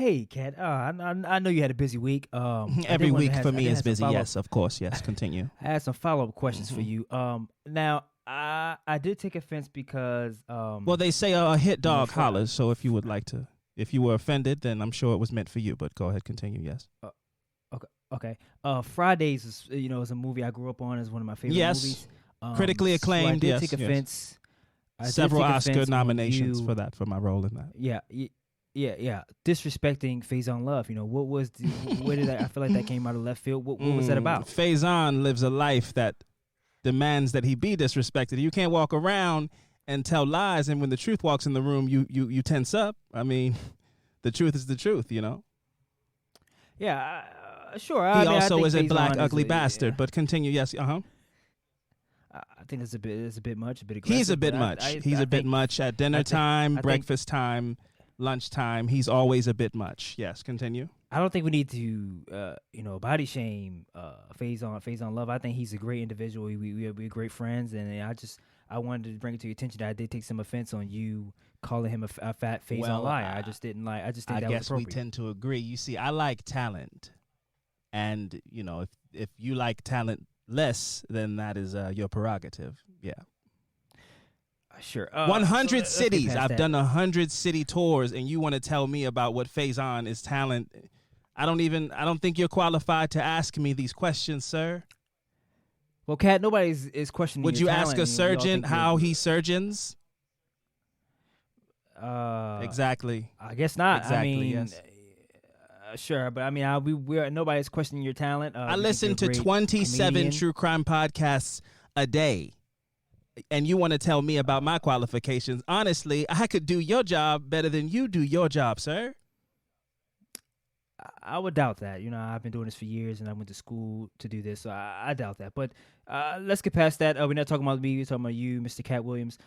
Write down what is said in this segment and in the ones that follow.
Hey, Kat. I know you had a busy week. Every week for me is busy. Yes, of course. Yes, continue. I had some follow-up questions for you. Now I did take offense because Well, they say a hit dog Fri- hollers. So if you would like to, if you were offended, then I'm sure it was meant for you. But go ahead, continue. Yes. Okay. Fridays is a movie I grew up on. Is one of my favorite Yes. movies. Critically acclaimed. So I did Yes. take offense. I did Several take Oscar offense when nominations you- for that, for my role in that. Yeah. Disrespecting Faison Love. What was where did I feel like that came out of left field? What was that about? Faison lives a life that demands that he be disrespected. You can't walk around and tell lies, and when the truth walks in the room, you tense up. I mean, the truth is the truth, Yeah, sure. He I also think is a black Faison ugly is bastard. But continue. Yes. I think it's a bit much, a bit aggressive. He's a bit but much. I He's a bit much at dinner time, I think- breakfast time, lunchtime. He's always a bit much. Yes. Continue. I don't think we need to, body shame Faison Love. I think he's a great individual. We're great friends, and I wanted to bring it to your attention that I did take some offense on you calling him a fat Faison liar. I just didn't like. I just think I that was guess we appropriate. tend to agree. You see, I like talent, and if you like talent less, then that is your prerogative. Yeah. Sure. 100 let's get cities. past I've that. done 100 city tours, and you want to tell me about what Faison is talent? I don't think you're qualified to ask me these questions, sir. Well, Kat, nobody is questioning. Would your you talent. ask a surgeon how he surgeons? Exactly. I guess not. Exactly, I mean, yes. Sure, but I mean, we're nobody's questioning your talent. I listen to 27 true crime podcasts a day, and you want to tell me about my qualifications? Honestly, I could do your job better than you do your job, sir. I would doubt that. I've been doing this for years, and I went to school to do this, so I doubt that. But let's get past that. We're not talking about me. We're talking about you, Mr. Cat Williams.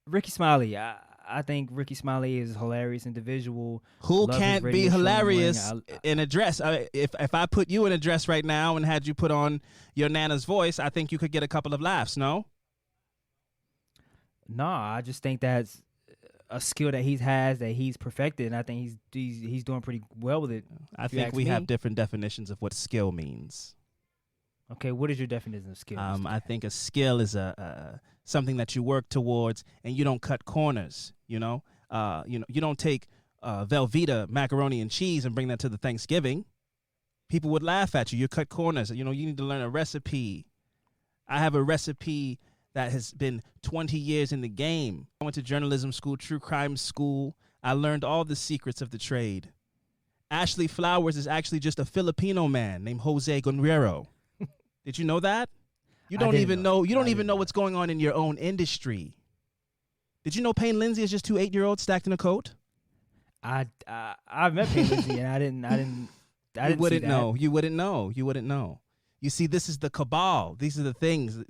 Ricky Smiley. I think Ricky Smiley is a hilarious individual. Who Love can't his be radio show in the morning. hilarious in a dress? If I put you in a dress right now and had you put on your Nana's voice, I think you could get a couple of laughs, no? Nah, I just think that's a skill that he has that he's perfected, and I think he's doing pretty well with it. I if you think ask we me. have different definitions of what skill means. Okay, what is your definition of skill? Mr. I think a skill is something that you work towards, and you don't cut corners. You don't take Velveeta macaroni and cheese and bring that to the Thanksgiving. People would laugh at you. You cut corners. You need to learn a recipe. I have a recipe that has been 20 years in the game. I went to journalism school, true crime school. I learned all the secrets of the trade. Ashley Flowers is actually just a Filipino man named Jose Gonriero. Did you know that? You don't even know. You don't even know what's going on in your own industry. Did you know Payne Lindsay is just two 8-year-olds stacked in a coat? I met Payne Lindsay, and I didn't. You wouldn't see that. know. You wouldn't know. You wouldn't know. You see, this is the cabal. These are the things,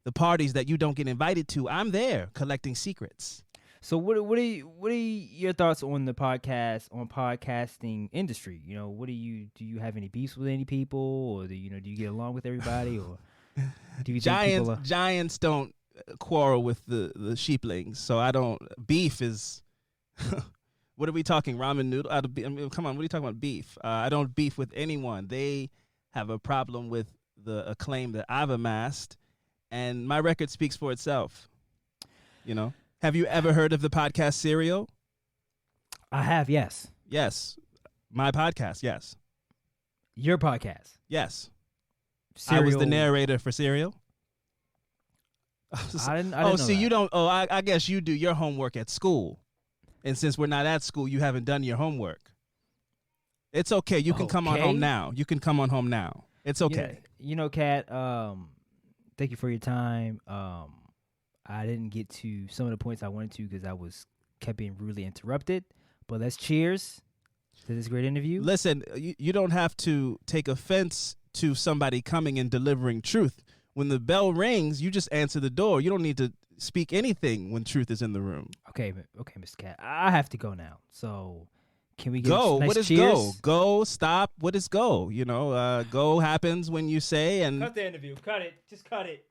the parties that you don't get invited to. I'm there collecting secrets. So what are your thoughts on the podcasting industry? Do you have any beefs with any people, or do you get along with everybody, or do you think Giants don't quarrel with the sheeplings, so I don't. Beef is what are we talking? Ramen noodle? Come on, what are you talking about? Beef? I don't beef with anyone. They have a problem with the acclaim that I've amassed, and my record speaks for itself. Have you ever heard of the podcast Serial? I have, yes. Yes. My podcast, yes. Your podcast? Yes. Serial. I was the narrator for Serial. I didn't know see, that. you don't. Oh, I guess you do your homework at school. And since we're not at school, you haven't done your homework. It's okay. You can come on home now. You can come on home now. It's okay. Kat, thank you for your time. I didn't get to some of the points I wanted to because I kept being rudely interrupted. But let's cheers to this great interview. Listen, you don't have to take offense to somebody coming and delivering truth. When the bell rings, you just answer the door. You don't need to speak anything when truth is in the room. Okay, Mr. Cat. I have to go now. So can we get go? a nice What is cheers? go? Go, stop. What is go? Go happens when you say and. Cut the interview. Cut it. Just cut it.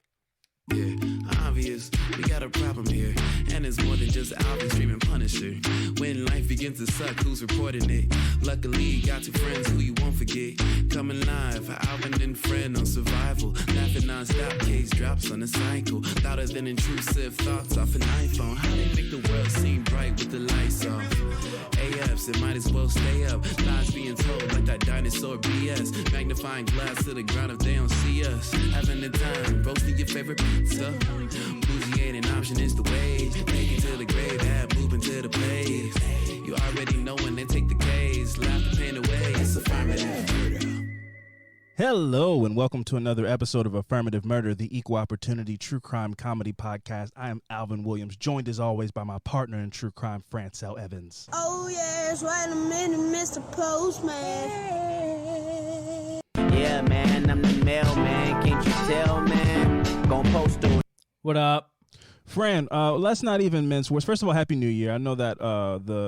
Yeah, obvious. We got a problem here, and it's more than just Alvin streaming Punisher. When life begins to suck, who's reporting it? Luckily, you got two friends who you won't forget. Coming live, Alvin and Fran on survival. Laughing non-stop, case drops on a cycle. Louder than intrusive thoughts off an iPhone. How they make the world seem bright with the lights off? AFs, it might as well stay up. Lies being told like that dinosaur BS. Magnifying glass to the ground if they don't see us. Having the time, roasting your favorite pizza. Bougie ain't an option, it's the way. Take it to the grave, have moving to the place. You already know when they take the case. Laugh the pain away, it's affirmative murder. Hello and welcome to another episode of Affirmative Murder, the equal opportunity true crime comedy podcast. I am Alvin Williams, joined as always by my partner in true crime, Francel Evans. Oh yes, wait a minute, Mr. Postman. Yeah, man, I'm the mailman. Can't you tell, man? Gonna post to it. What up? Fran, let's not even mince words. First of all, Happy New Year. I know that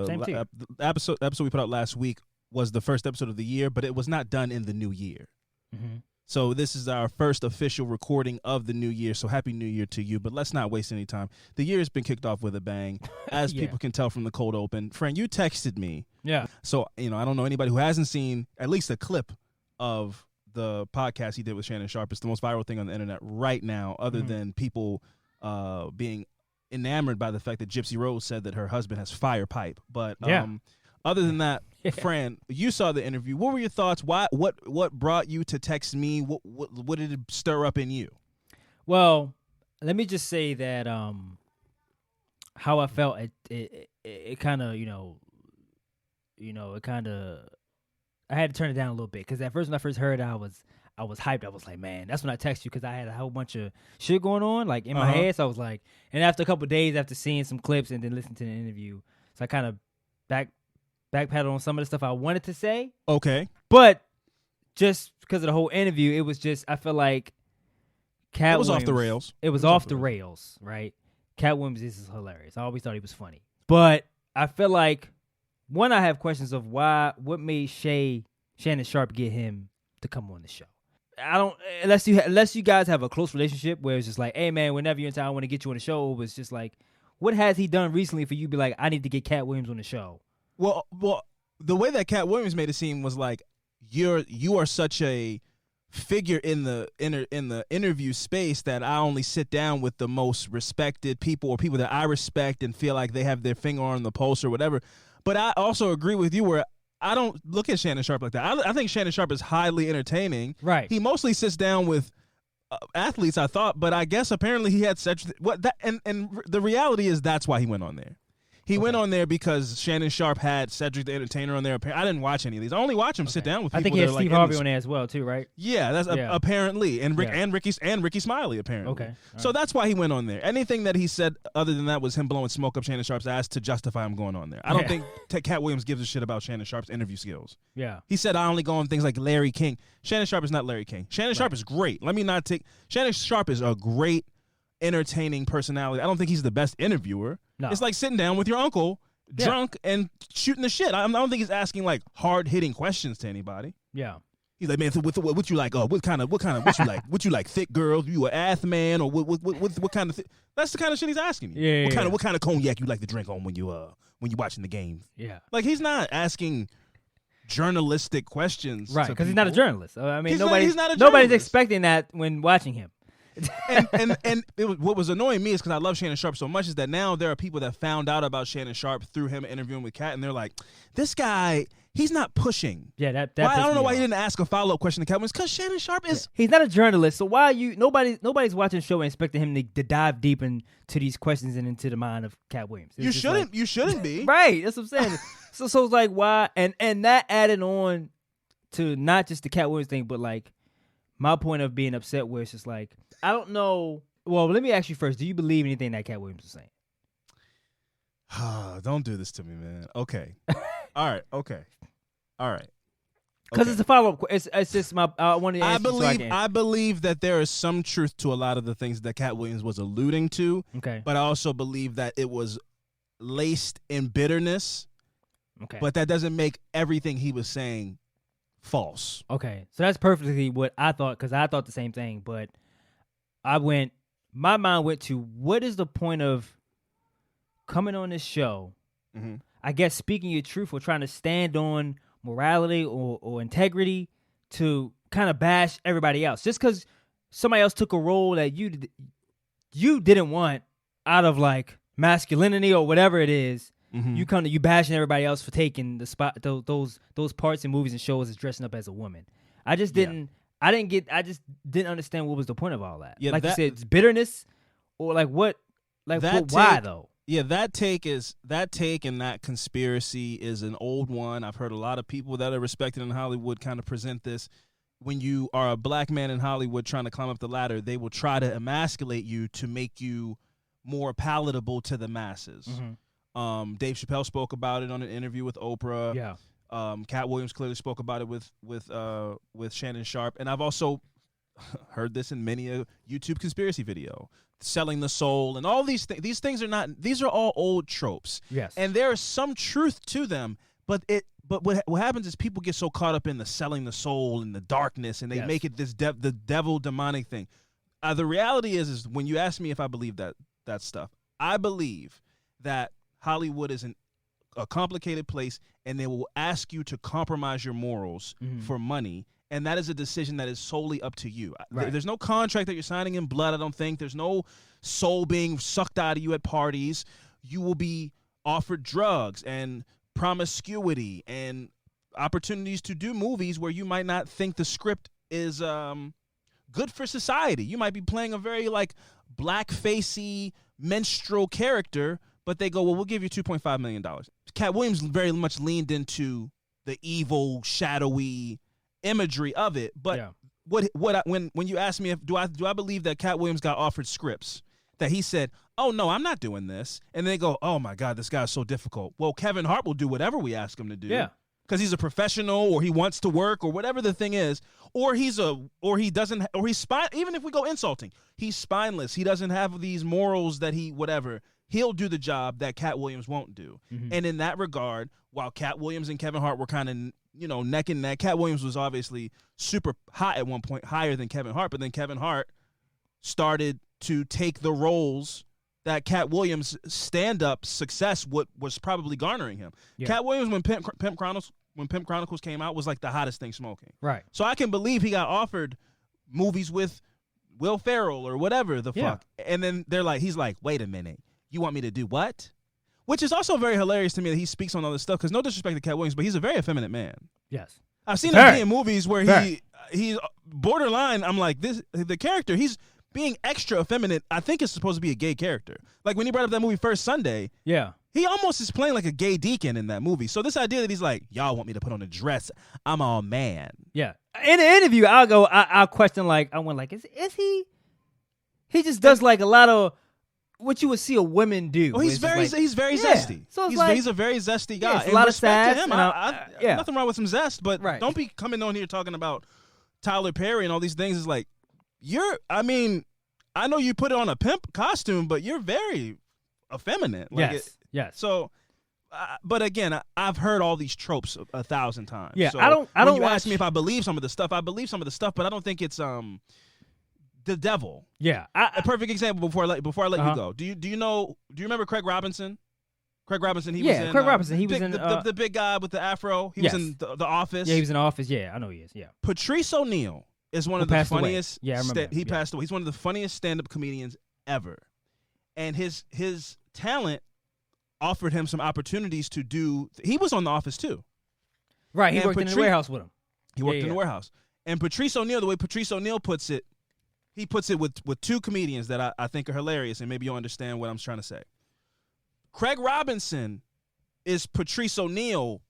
Same to you. the episode we put out last week was the first episode of the year, but it was not done in the new year. Mm-hmm. So this is our first official recording of the new year. So Happy New Year to you. But let's not waste any time. The year has been kicked off with a bang, as Yeah. people can tell from the cold open. Fran, you texted me. Yeah. So, I don't know anybody who hasn't seen at least a clip of the podcast he did with Shannon Sharpe. It's the most viral thing on the internet right now, other than people being enamored by the fact that Gypsy Rose said that her husband has fire pipe. But other than that, Fran, you saw the interview. What were your thoughts? What brought you to text me? What did it stir up in you? Well, let me just say that how I felt. It kind of it kind of, I had to turn it down a little bit because at first when I first heard it, I was hyped. I was like, man, that's when I texted you because I had a whole bunch of shit going on like in my head. So I was like, and after a couple of days after seeing some clips and then listening to the interview, so I kind of backpedaled on some of the stuff I wanted to say. Okay. But just because of the whole interview, it was just, I feel like Cat Williams, off the rails. It was off the rails, right? Cat Williams is hilarious. I always thought he was funny. But I feel like, one, I have questions of what made Shannon Sharpe get him to come on the show. I don't, unless you guys have a close relationship where it's just like, hey man, whenever you're in town, I want to get you on the show. It was just like, what has he done recently for you to be like, I need to get Cat Williams on the show? Well, the way that Cat Williams made it seem was like you are such a figure in the interview space that I only sit down with the most respected people or people that I respect and feel like they have their finger on the pulse or whatever. But I also agree with you where I don't look at Shannon Sharpe like that. I think Shannon Sharpe is highly entertaining. Right. He mostly sits down with athletes, I thought, but I guess apparently he had such and the reality is that's why he went on there. He went on there because Shannon Sharpe had Cedric the Entertainer on there. I didn't watch any of these. I only watch him sit down with people. I think he had that are Steve like Harvey on there as well too, right? Yeah, that's apparently, and Ricky Smiley apparently. Okay, so that's why he went on there. Anything that he said other than that was him blowing smoke up Shannon Sharpe's ass to justify him going on there. I don't think Cat Williams gives a shit about Shannon Sharpe's interview skills. Yeah, he said I only go on things like Larry King. Shannon Sharpe is not Larry King. Shannon Sharpe is great. Shannon Sharpe is a great, entertaining personality. I don't think he's the best interviewer. No. It's like sitting down with your uncle. Drunk and shooting the shit. I don't think he's asking like hard hitting questions to anybody. Yeah, he's like, man, what you like? What kind of what you like? What you like? Thick girls? You an ath man or what kind of? That's the kind of shit he's asking you. Yeah. What kind of cognac you like to drink on when you watching the game? Yeah, like he's not asking journalistic questions, right? Because he's not a journalist. I mean, he's not a nobody's expecting that when watching him. What was annoying me is because I love Shannon Sharpe so much is that now there are people that found out about Shannon Sharpe through him interviewing with Cat, and they're like, this guy, he's not pushing. Yeah, that I don't know why he didn't ask a follow-up question to Cat. It's because Shannon Sharpe is... He's not a journalist, so why are you... Nobody's watching the show and expecting him to dive deep into these questions and into the mind of Cat Williams. You shouldn't be. Right, that's what I'm saying. so it's like, why... And that added on to not just the Cat Williams thing, but like my point of being upset where it's just like, I don't know. Well, let me ask you first. Do you believe anything that Cat Williams is saying? Don't do this to me, man. Okay. All right. Okay. All right. Because it's a follow-up. It's just my. I wanted to ask I believe that there is some truth to a lot of the things that Cat Williams was alluding to. Okay. But I also believe that it was laced in bitterness. Okay. But that doesn't make everything he was saying false. Okay. So that's perfectly what I thought, because I thought the same thing, but I went my mind went to what is the point of coming on this show, I guess speaking your truth or trying to stand on morality or integrity to kind of bash everybody else just because somebody else took a role that you didn't want out of like masculinity or whatever it is. You bashing everybody else for taking the spot those parts in movies and shows as dressing up as a woman. I just didn't understand what was the point of all that. Yeah, like you said, it's bitterness or like what why though? Yeah, that take and that conspiracy is an old one. I've heard a lot of people that are respected in Hollywood kind of present this. When you are a black man in Hollywood trying to climb up the ladder, they will try to emasculate you to make you more palatable to the masses. Dave Chappelle spoke about it on an interview with Oprah. Yeah. Cat Williams clearly spoke about it with Shannon Sharp, and I've also heard this in many a YouTube conspiracy video. Selling the soul and all these things. These are all old tropes. Yes. And there is some truth to them, but what happens is people get so caught up in the selling the soul and the darkness, and they make it this the devil demonic thing. The reality is when you ask me if I believe that stuff, I believe that Hollywood is a complicated place, and they will ask you to compromise your morals for money. And that is a decision that is solely up to you. Right. There's no contract that you're signing in blood, I don't think. There's no soul being sucked out of you at parties. You will be offered drugs and promiscuity and opportunities to do movies where you might not think the script is good for society. You might be playing a very like black-facey menstrual character, but they go, well, we'll give you $2.5 million. Cat Williams very much leaned into the evil, shadowy imagery of it, but when you ask me if do I believe that Cat Williams got offered scripts that he said, oh no, I'm not doing this, and they go, oh my God, this guy's so difficult. Well, Kevin Hart will do whatever we ask him to do, because he's a professional, or he wants to work, or whatever the thing is, or he's even if we go insulting, he's spineless. He doesn't have these morals that he'll do the job that Cat Williams won't do. And in that regard, while Cat Williams and Kevin Hart were kind of neck and neck. Cat Williams was obviously super hot at one point, higher than Kevin Hart, but then Kevin Hart started to take the roles that Cat Williams' stand-up success was probably garnering him. Cat Williams, when Pimp Chronicles came out, was like the hottest thing smoking. Right. So I can believe he got offered movies with Will Ferrell or whatever the fuck. And then he's like, wait a minute, you want me to do what? Which is also very hilarious to me that he speaks on all this stuff, because no disrespect to Cat Williams, but he's a very effeminate man. Yes. I've seen him be in movies where he's borderline, I'm like, the character, he's being extra effeminate. I think it's supposed to be a gay character. Like when he brought up that movie First Sunday, he almost is playing like a gay deacon in that movie. So this idea that he's like, y'all want me to put on a dress, I'm all man. Yeah. In the interview, I'll question is he just does like a lot of what you would see a woman do. Oh, he's very zesty. So he's a very zesty guy. A lot of sass. To him. Nothing wrong with some zest, but don't be coming on here talking about Tyler Perry and all these things. It's like, I know you put it on a pimp costume, but you're very effeminate. Yes. So, but again, I've heard all these tropes 1,000 times. Yeah, so I don't. When you ask me if I believe some of the stuff, I believe some of the stuff, but I don't think it's the devil. Yeah. A perfect example before I let you go. Do you remember Craig Robinson? Craig Robinson, he was in Craig Robinson. He was in the big guy with the afro. He was in the Office. Yeah, he was in The Office. Yeah, I know he is. Yeah. Patrice O'Neal is one of the funniest. Yeah, I remember. He passed away. He's one of the funniest stand-up comedians ever, and his talent offered him some opportunities to do. He was on The Office too. Right. He worked in the warehouse with him. He worked in the warehouse. And Patrice O'Neal, the way Patrice O'Neal puts it, he puts it with two comedians that I think are hilarious, and maybe you'll understand what I'm trying to say. Craig Robinson is Patrice O'Neal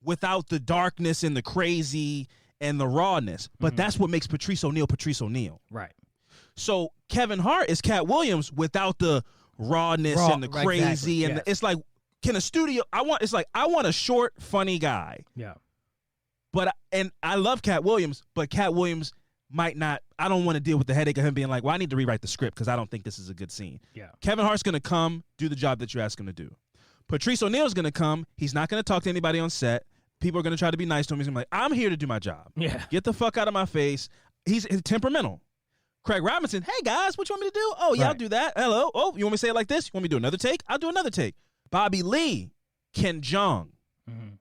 without the darkness and the crazy and the rawness, but that's what makes Patrice O'Neal Patrice O'Neal. Right. So Kevin Hart is Cat Williams without the rawness and the crazy, and it's like, can a studio? I want a short, funny guy. Yeah. But I love Cat Williams, but Cat Williams might not. I don't want to deal with the headache of him being like, well, I need to rewrite the script because I don't think this is a good scene. Yeah. Kevin Hart's going to come, do the job that you ask him to do. Patrice O'Neal's going to come. He's not going to talk to anybody on set. People are going to try to be nice to him. He's going to be like, I'm here to do my job. Yeah. Get the fuck out of my face. He's temperamental. Craig Robinson, hey guys, what you want me to do? Oh, yeah, I'll do that. Hello. Oh, you want me to say it like this? You want me to do another take? I'll do another take. Bobby Lee, Ken Jeong. Mm-hmm.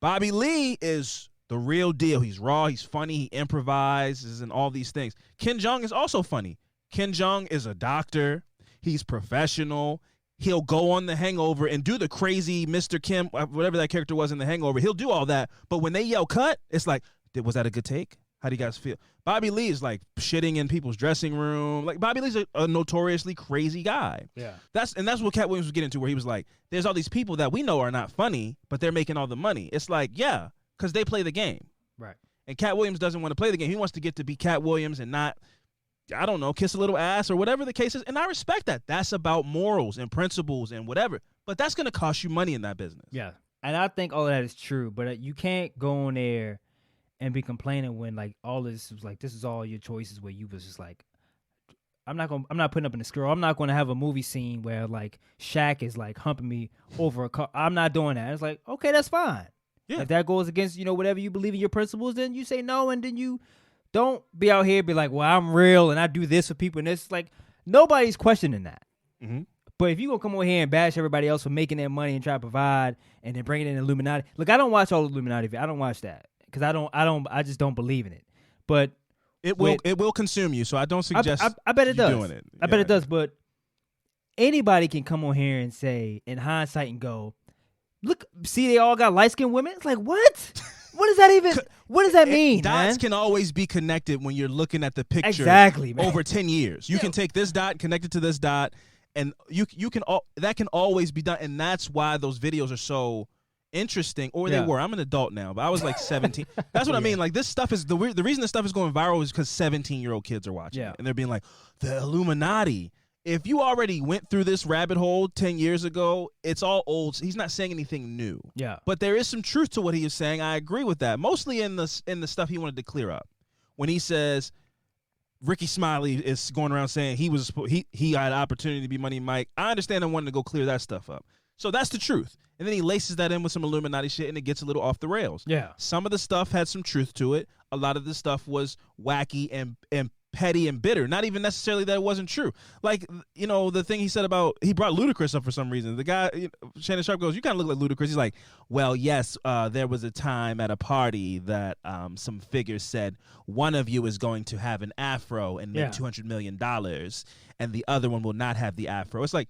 Bobby Lee is the real deal. He's raw, he's funny, he improvises and all these things. Ken Jeong is also funny. Ken Jeong is a doctor. He's professional. He'll go on The Hangover and do the crazy Mr. Kim, whatever that character was in The Hangover. He'll do all that. But when they yell cut, it's like, was that a good take? How do you guys feel? Bobby Lee is like shitting in people's dressing room. Like Bobby Lee's a notoriously crazy guy. Yeah. That's what Cat Williams was getting to, where he was like, there's all these people that we know are not funny, but they're making all the money. It's like, yeah, because they play the game. Right. And Cat Williams doesn't want to play the game. He wants to get to be Cat Williams and not, I don't know, kiss a little ass or whatever the case is. And I respect that. That's about morals and principles and whatever. But that's going to cost you money in that business. Yeah. And I think all of that is true, but you can't go on there and be complaining when like all this was like, this is all your choices, where you was just like, I'm not putting up in the scroll. I'm not going to have a movie scene where like Shaq is like humping me over a car. I'm not doing that. It's like, okay, that's fine. Yeah. If that goes against, whatever you believe in your principles, then you say no, and then you don't be out here be like, well, I'm real and I do this for people, and it's like nobody's questioning that. Mm-hmm. But if you gonna come over here and bash everybody else for making their money and try to provide, and then bring it in Illuminati, look, I don't watch all the Illuminati. I don't watch that because I just don't believe in it. But it will consume you. So I don't suggest. I bet it does. Doing it. I bet it does. But anybody can come on here and say, in hindsight, and go, look, see, they all got light skinned women. It's like, what? What does that even? What does that mean? Dots man? can always be connected when you're looking at the picture. Exactly, man. Over 10 years, you can take this dot, connect it to this dot, and you can that can always be done, and that's why those videos are so interesting. Or they were. I'm an adult now, but I was like 17. That's what I mean. Like this stuff is the reason this stuff is going viral is because 17-year-old kids are watching it, and they're being like, the Illuminati. If you already went through this rabbit hole 10 years ago, it's all old. He's not saying anything new. Yeah. But there is some truth to what he is saying. I agree with that. Mostly in the stuff he wanted to clear up. When he says Ricky Smiley is going around saying he had an opportunity to be Money Mike. I understand him wanting to go clear that stuff up. So that's the truth. And then he laces that in with some Illuminati shit, and it gets a little off the rails. Yeah. Some of the stuff had some truth to it. A lot of the stuff was wacky and petty and bitter. Not even necessarily that it wasn't true. Like, the thing he said about, he brought Ludacris up for some reason. The guy, Shannon Sharp goes, you kind of look like Ludacris. He's like, well, yes, there was a time at a party that some figures said one of you is going to have an afro and make $200 million and the other one will not have the afro. It's like,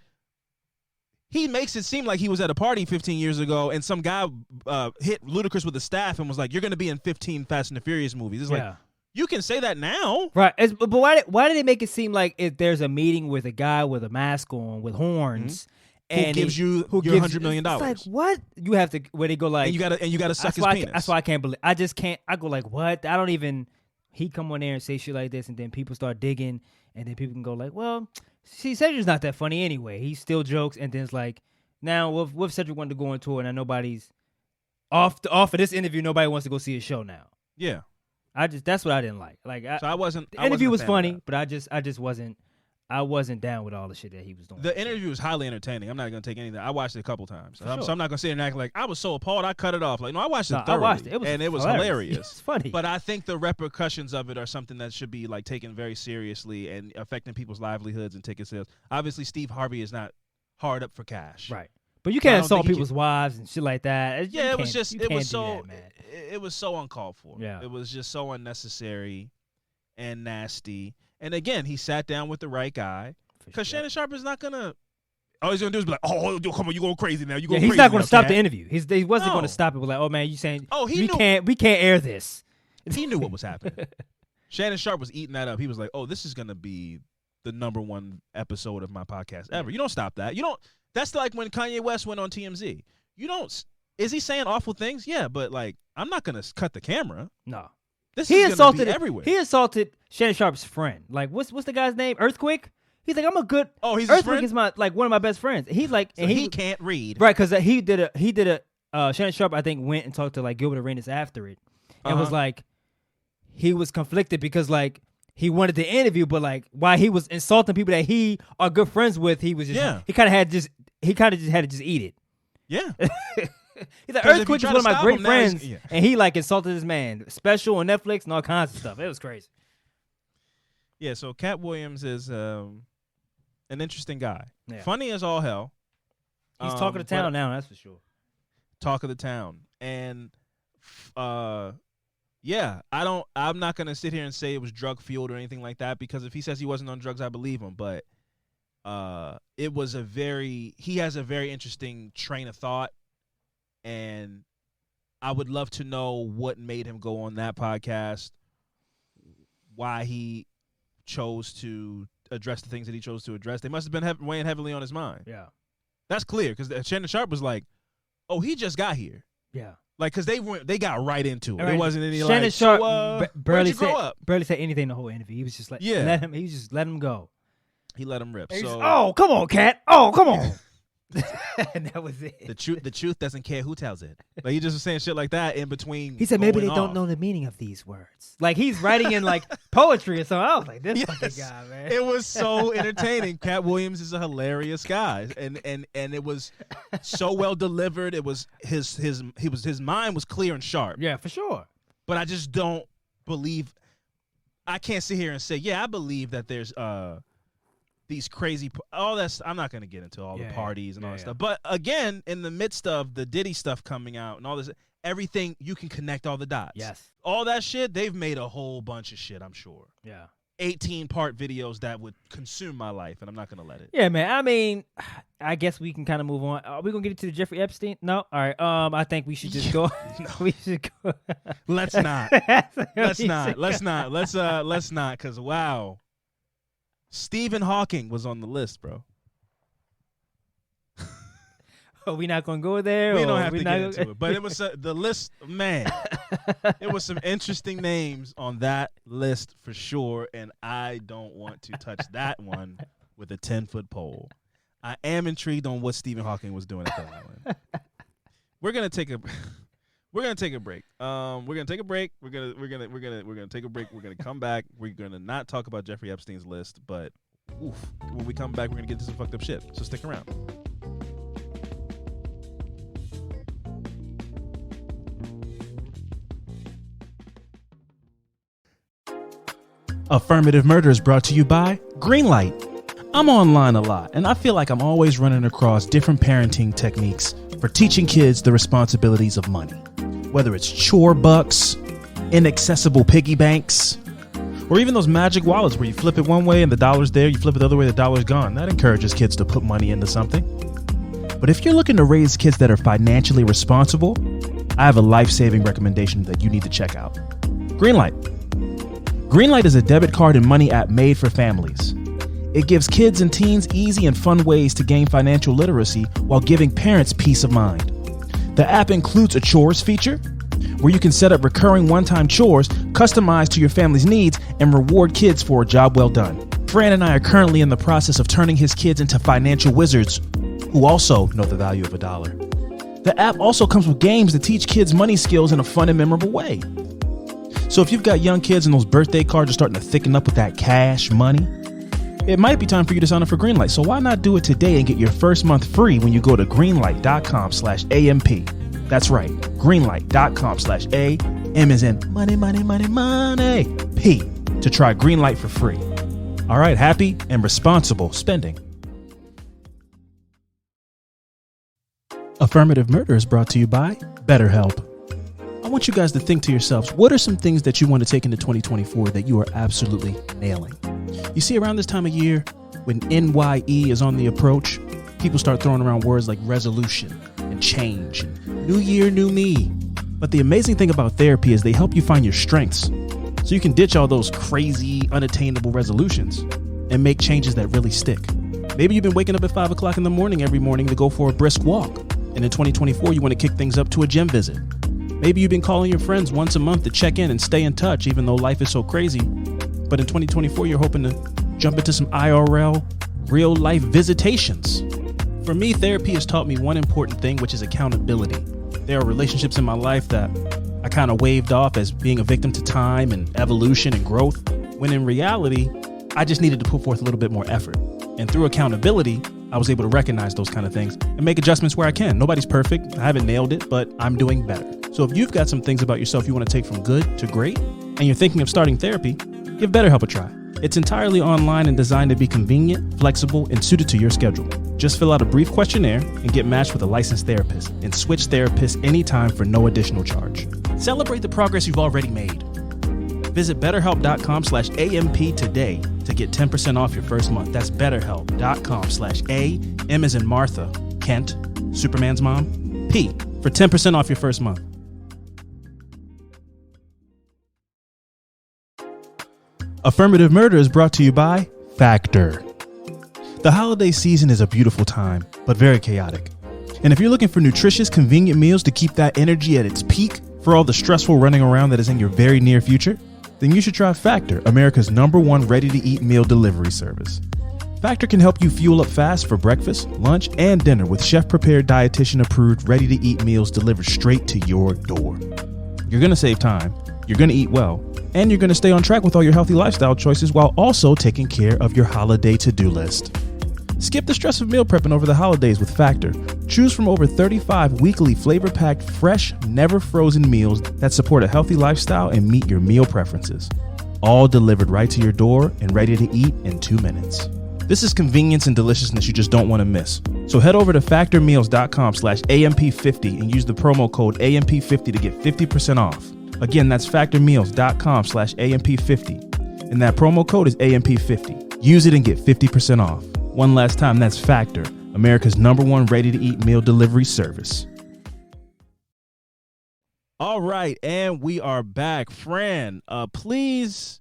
he makes it seem like he was at a party 15 years ago and some guy hit Ludacris with a staff and was like, you're going to be in 15 Fast and the Furious movies. It's like, you can say that now. Right. But why did they make it seem like if there's a meeting with a guy with a mask on with horns and who gives you your $100 million? It's like, what? You have to, where they go like, and you gotta suck his penis. That's why I can't believe, I just can't, I go like, what? I don't even, he come on there and say shit like this, and then people start digging, and then people can go like, well, see, Cedric's not that funny anyway. He still jokes, and then it's like, now with Cedric wanted to go on tour, and now nobody's off of this interview, nobody wants to go see his show now. Yeah. That's what I didn't like. So I wasn't. The interview was funny, but I just wasn't. I wasn't down with all the shit that he was doing. The interview was highly entertaining. I'm not gonna take anything. I watched it a couple times, so I'm not gonna sit and act like I was so appalled. I cut it off. Like, no, I watched it thoroughly. I watched it. It was hilarious. It's funny, but I think the repercussions of it are something that should be like taken very seriously and affecting people's livelihoods and ticket sales. Obviously, Steve Harvey is not hard up for cash, right? But you can't assault people's wives and shit like that. Yeah, it was just it was so that, it was so uncalled for. Yeah, it was just so unnecessary and nasty. And again, he sat down with the right guy because Shannon Sharp is not gonna. All he's gonna do is be like, "Oh, come on, you going crazy now? You going crazy?" He's not gonna stop the interview. He wasn't gonna stop it with like, "Oh man, you saying? Oh, we can't air this." He knew what was happening. Shannon Sharp was eating that up. He was like, "Oh, this is gonna be the #1 episode of my podcast ever." You don't stop that. You don't. That's like when Kanye West went on TMZ. You don't. Is he saying awful things? Yeah, but like, I'm not gonna cut the camera. No. This is gonna be everywhere. He assaulted Shannon Sharp's friend. Like, what's the guy's name? Earthquake. He's like, I'm a good. Oh, he's Earthquake is one of my best friends. He's like, so and he can't read, right? Because he did a Shannon Sharp, I think, went and talked to like Gilbert Arenas after it, and was like, he was conflicted because like he wanted to interview, but like while he was insulting people that he are good friends with, he was just he kind of had just had to just eat it. Yeah. He's like, Earthquake is one of my great friends, and he like insulted this man, special on Netflix and all kinds of stuff. It was crazy. Yeah, so Cat Williams is an interesting guy. Yeah. Funny as all hell. He's talk of the town now, that's for sure. Talk of the town. And yeah, I'm not gonna sit here and say it was drug fueled or anything like that, because if he says he wasn't on drugs, I believe him. But it was he has a very interesting train of thought, and I would love to know what made him go on that podcast, why he chose to address the things that he chose to address. They must have been weighing heavily on his mind. Yeah. That's clear, because Shannon Sharp was like, oh, he just got here. Yeah. Like, because they got right into it. Right. It wasn't any Shannon like, Sharp barely grow up? barely said anything the whole interview. He was just like, let him go. He let him rip. He So, just, oh, come on, Cat. Oh, come on. And that was it. the truth doesn't care who tells it. Like, he just was saying shit like that in between. He said maybe they going don't off. know the meaning of these words. Like, he's writing in like poetry or something. I was like, this fucking guy, man. It was so entertaining. Cat Williams is a hilarious guy, and it was so well delivered. It was his mind was clear and sharp. Yeah, for sure. But I just don't believe. I can't sit here and say, yeah, I believe that there's these crazy, all that's, I'm not going to get into all the parties and all that stuff. But again, in the midst of the Diddy stuff coming out and all this, everything, you can connect all the dots. Yes. All that shit, they've made a whole bunch of shit, I'm sure. Yeah. 18-part videos that would consume my life, and I'm not going to let it. Yeah, man. I mean, I guess we can kind of move on. Are we going to get into the Jeffrey Epstein? No? All right. I think we should just go. We should go. Let's not. Let's not, because, wow. Stephen Hawking was on the list, bro. Oh, we not gonna go there. We don't have to get into it, but it was the list. Man, it was some interesting names on that list for sure, and I don't want to touch that one with a 10-foot pole. I am intrigued on what Stephen Hawking was doing at that island. We're gonna take a break. We're gonna take a break. We're gonna take a break. We're gonna take a break. We're gonna come back. We're gonna not talk about Jeffrey Epstein's list, but when we come back, we're gonna get to some fucked up shit. So stick around. Affirmative Murder is brought to you by Greenlight. I'm online a lot, and I feel like I'm always running across different parenting techniques for teaching kids the responsibilities of money. Whether it's chore bucks, inaccessible piggy banks, or even those magic wallets where you flip it one way and the dollar's there, you flip it the other way, the dollar's gone. That encourages kids to put money into something. But if you're looking to raise kids that are financially responsible, I have a life-saving recommendation that you need to check out. Greenlight. Greenlight is a debit card and money app made for families. It gives kids and teens easy and fun ways to gain financial literacy while giving parents peace of mind. The app includes a chores feature where you can set up recurring one-time chores customized to your family's needs and reward kids for a job well done. Fran and I are currently in the process of turning his kids into financial wizards who also know the value of a dollar. The app also comes with games that teach kids money skills in a fun and memorable way. So if you've got young kids and those birthday cards are starting to thicken up with that cash money, it might be time for you to sign up for Greenlight. So why not do it today and get your first month free when you go to greenlight.com/AMP. That's right, greenlight.com/A, M as in money, P, to try Greenlight for free. All right, happy and responsible spending. Affirmative Murder is brought to you by BetterHelp. I want you guys to think to yourselves, what are some things that you want to take into 2024 that you are absolutely nailing? You see, around this time of year, when NYE is on the approach, people start throwing around words like resolution and change and new year, new me. But the amazing thing about therapy is they help you find your strengths so you can ditch all those crazy, unattainable resolutions and make changes that really stick. Maybe you've been waking up at 5 o'clock in the morning every morning to go for a brisk walk. And in 2024, you want to kick things up to a gym visit. Maybe you've been calling your friends once a month to check in and stay in touch, even though life is so crazy. But in 2024, you're hoping to jump into some IRL, real life visitations. For me, therapy has taught me one important thing, which is accountability. There are relationships in my life that I kind of waved off as being a victim to time and evolution and growth, when in reality, I just needed to put forth a little bit more effort. And through accountability, I was able to recognize those kind of things and make adjustments where I can. Nobody's perfect. I haven't nailed it, but I'm doing better. So if you've got some things about yourself you want to take from good to great, and you're thinking of starting therapy, give BetterHelp a try. It's entirely online and designed to be convenient, flexible, and suited to your schedule. Just fill out a brief questionnaire and get matched with a licensed therapist, and switch therapists anytime for no additional charge. Celebrate the progress you've already made. Visit BetterHelp.com/AMP today to get 10% off your first month. That's BetterHelp.com/A, M as in Martha, Kent, Superman's mom, P, for 10% off your first month. Affirmative Murder is brought to you by Factor. The holiday season is a beautiful time, but very chaotic. And if you're looking for nutritious, convenient meals to keep that energy at its peak for all the stressful running around that is in your very near future, then you should try Factor, America's #1 ready-to-eat meal delivery service. Factor can help you fuel up fast for breakfast, lunch, and dinner with chef-prepared, dietitian-approved, ready-to-eat meals delivered straight to your door. You're going to save time, you're going to eat well, and you're going to stay on track with all your healthy lifestyle choices while also taking care of your holiday to-do list. Skip the stress of meal prepping over the holidays with Factor. Choose from over 35 weekly flavor-packed, fresh, never-frozen meals that support a healthy lifestyle and meet your meal preferences. All delivered right to your door and ready to eat in 2 minutes. This is convenience and deliciousness you just don't want to miss. So head over to factormeals.com/AMP50 and use the promo code AMP50 to get 50% off. Again, that's factormeals.com/AMP50. And that promo code is AMP50. Use it and get 50% off. One last time, that's Factor, America's #1 ready-to-eat meal delivery service. All right, and we are back. Fran, please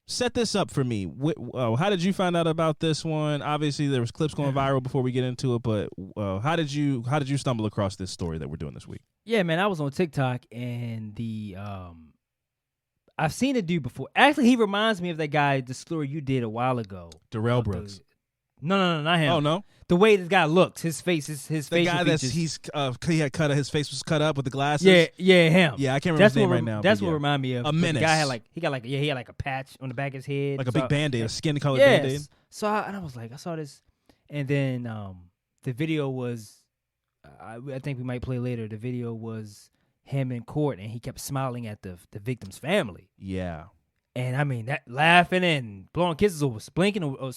set this up for me. How did you find out about this one? Obviously, there was clips going viral before we get into it, but how did you stumble across this story that we're doing this week? Yeah, man, I was on TikTok and I've seen it do before. Actually, he reminds me of that guy, the story you did a while ago. Darrell Brooks. No, not him. Oh no, the way this guy looks, his face, his the facial guy that's features. he had cut his face was cut up with the glasses. Yeah, him. Yeah, I can't remember his name right now. That's what reminded me of a menace. The guy had he had like a patch on the back of his head, like a big Band-Aid, a skin colored Band-Aid. So I was like, I saw this, and then the video was, I think we might play later. The video was him in court, and he kept smiling at the victim's family. Yeah, and I mean that laughing and blowing kisses or blinking or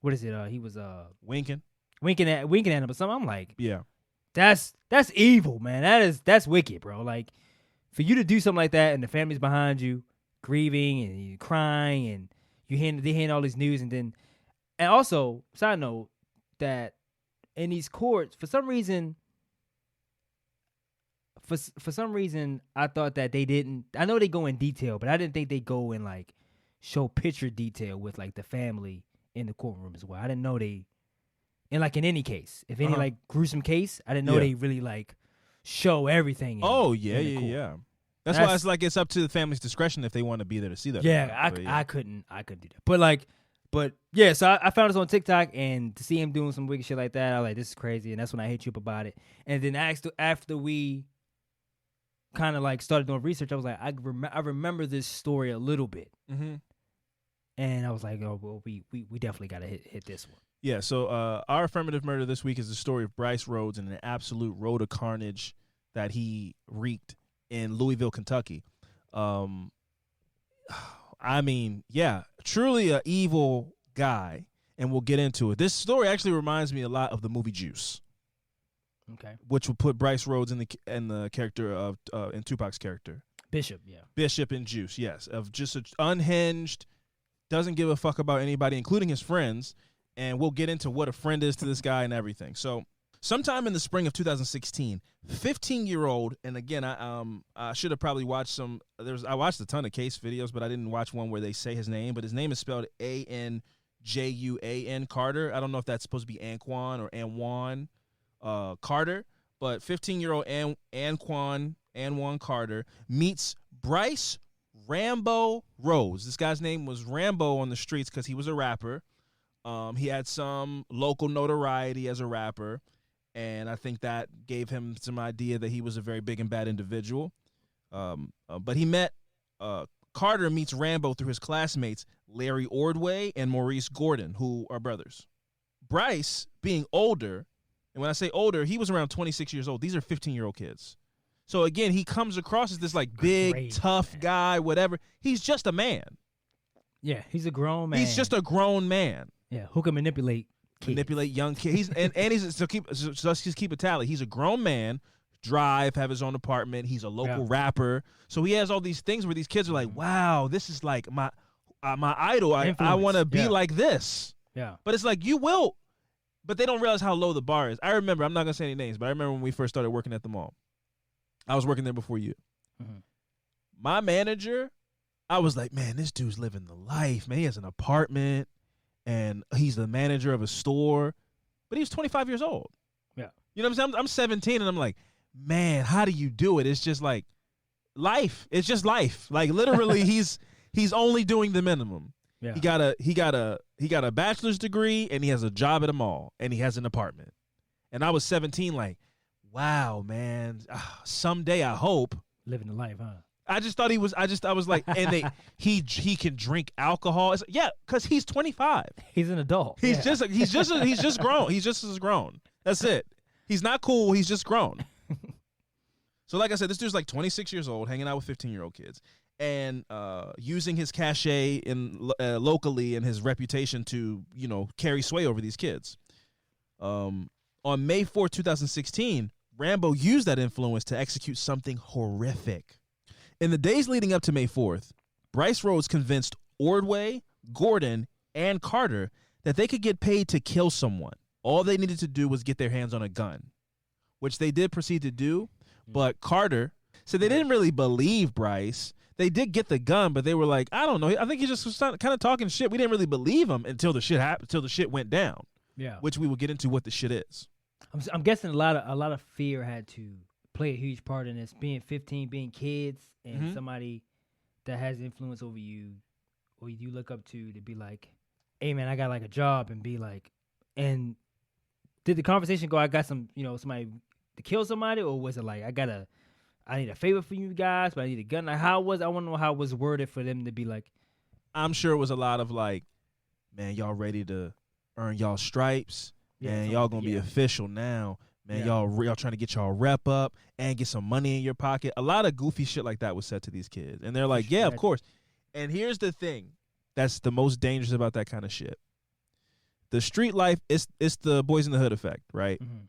what is it? He was winking at him, but something. I'm like, yeah, that's evil, man. That's wicked, bro. Like, for you to do something like that, and the family's behind you, grieving and you crying, and they hearing all this news, and also, side note, that in these courts, for some reason, I thought that they didn't. I know they go in detail, but I didn't think they go in like show picture detail with like the family in the courtroom as well. I didn't know they, and like in any case, if any like gruesome case, I didn't know they really like show everything. Yeah. That's why it's like it's up to the family's discretion if they want to be there to see that. Yeah, I couldn't do that. But yeah, so I found this on TikTok, and to see him doing some wicked shit like that, I was like, this is crazy, and that's when I hit you up about it. And then after we kind of like started doing research, I was like, I remember this story a little bit. Mm-hmm. And I was like, oh, well, we definitely got to hit this one. Yeah, so our affirmative murder this week is the story of Bryce Rhodes and an absolute road of carnage that he wreaked in Louisville, Kentucky. I mean, yeah, truly an evil guy, and we'll get into it. This story actually reminds me a lot of the movie Juice. Okay. Which would put Bryce Rhodes in the character of in Tupac's character. Bishop, yeah. Bishop in Juice, yes. Of just an unhinged, doesn't give a fuck about anybody, including his friends, and we'll get into what a friend is to this guy and everything. So, sometime in the spring of 2016, 15-year-old, and again, I should have probably watched I watched a ton of case videos, but I didn't watch one where they say his name, but his name is spelled Anjuan Carter. I don't know if that's supposed to be Anquan or Anwan Carter, but 15-year-old Anjuan Carter meets Bryce Rambo Rhodes. This guy's name was Rambo on the streets because he was a rapper. He had some local notoriety as a rapper, and I think that gave him some idea that he was a very big and bad individual. But he met Carter meets Rambo through his classmates Larry Ordway and Maurice Gordon, who are brothers. Bryce, being older, and when I say older, he was around 26 years old. These are 15-year-old kids. So, again, he comes across as this, like, big, tough guy, whatever. He's just a man. Yeah, he's a grown man. He's just a grown man. Yeah, who can manipulate kids. Manipulate young kids. And he's so let's just keep a tally. He's a grown man, have his own apartment. He's a local rapper. So he has all these things where these kids are like, wow, this is like my idol. I want to be like this. Yeah. But it's like, you will. But they don't realize how low the bar is. I remember, I'm not going to say any names, but I remember when we first started working at the mall. I was working there before you. Mm-hmm. My manager, I was like, man, this dude's living the life, man. He has an apartment, and he's the manager of a store. But he was 25 years old. Yeah. You know what I'm saying? I'm 17, and I'm like, man, how do you do it? It's just like life. It's just life. Like, literally, he's only doing the minimum. Yeah. He got a bachelor's degree, and he has a job at a mall, and he has an apartment. And I was 17, like, wow, man. Someday I hope. Living the life, huh? I just thought he was. I was like, and he can drink alcohol. It's, yeah, because he's 25. He's an adult. He's just grown. He's just as grown. That's it. He's not cool. He's just grown. So like I said, this dude's like 26 years old, hanging out with 15-year-old kids, and using his cachet locally and his reputation to, carry sway over these kids. On May 4, 2016, Rambo used that influence to execute something horrific. In the days leading up to May 4th, Bryce Rhodes convinced Ordway, Gordon, and Carter that they could get paid to kill someone. All they needed to do was get their hands on a gun, which they did proceed to do. But Carter said they didn't really believe Bryce. They did get the gun, but they were like, I don't know. I think he just was kind of talking shit. We didn't really believe him until the shit happened, until the shit went down. Yeah. Which we will get into what the shit is. I'm guessing a lot of fear had to play a huge part in this. Being 15, being kids, and somebody that has influence over you, or you look up to be like, hey man, I got like a job, and be like, and did the conversation go, I got some, somebody to kill somebody, or was it like, I need a favor for you guys, but I need a gun? Like, I want to know how it was worded for them to be like. I'm sure it was a lot of like, man, y'all ready to earn y'all stripes? Man, y'all gonna be official now. Man, y'all trying to get y'all rep up and get some money in your pocket. A lot of goofy shit like that was said to these kids. And they're like, yeah, of course. And here's the thing that's the most dangerous about that kind of shit. The street life, it's the Boys in the Hood effect, right? Mm-hmm.